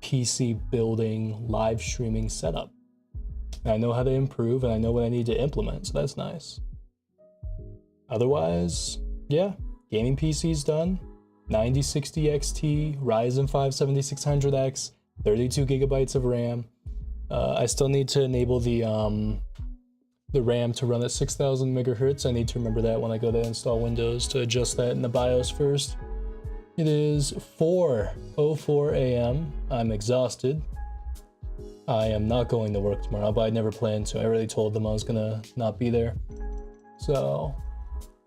PC building live streaming setup. And I know how to improve and I know what I need to implement, so that's nice. Otherwise, yeah, gaming PC's done. 9060 XT, Ryzen 5 7600X, 32 gigabytes of RAM. I still need to enable the RAM to run at 6000 megahertz. I need to remember that when I go to install Windows to adjust that in the BIOS first. It is 4:04 a.m. I'm exhausted. I am not going to work tomorrow, but I never planned to. I already told them I was gonna not be there. So,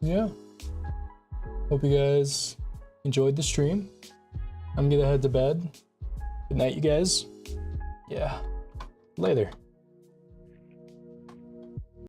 yeah. Hope you guys enjoyed the stream. I'm gonna head to bed. Good night, you guys. Yeah. Later.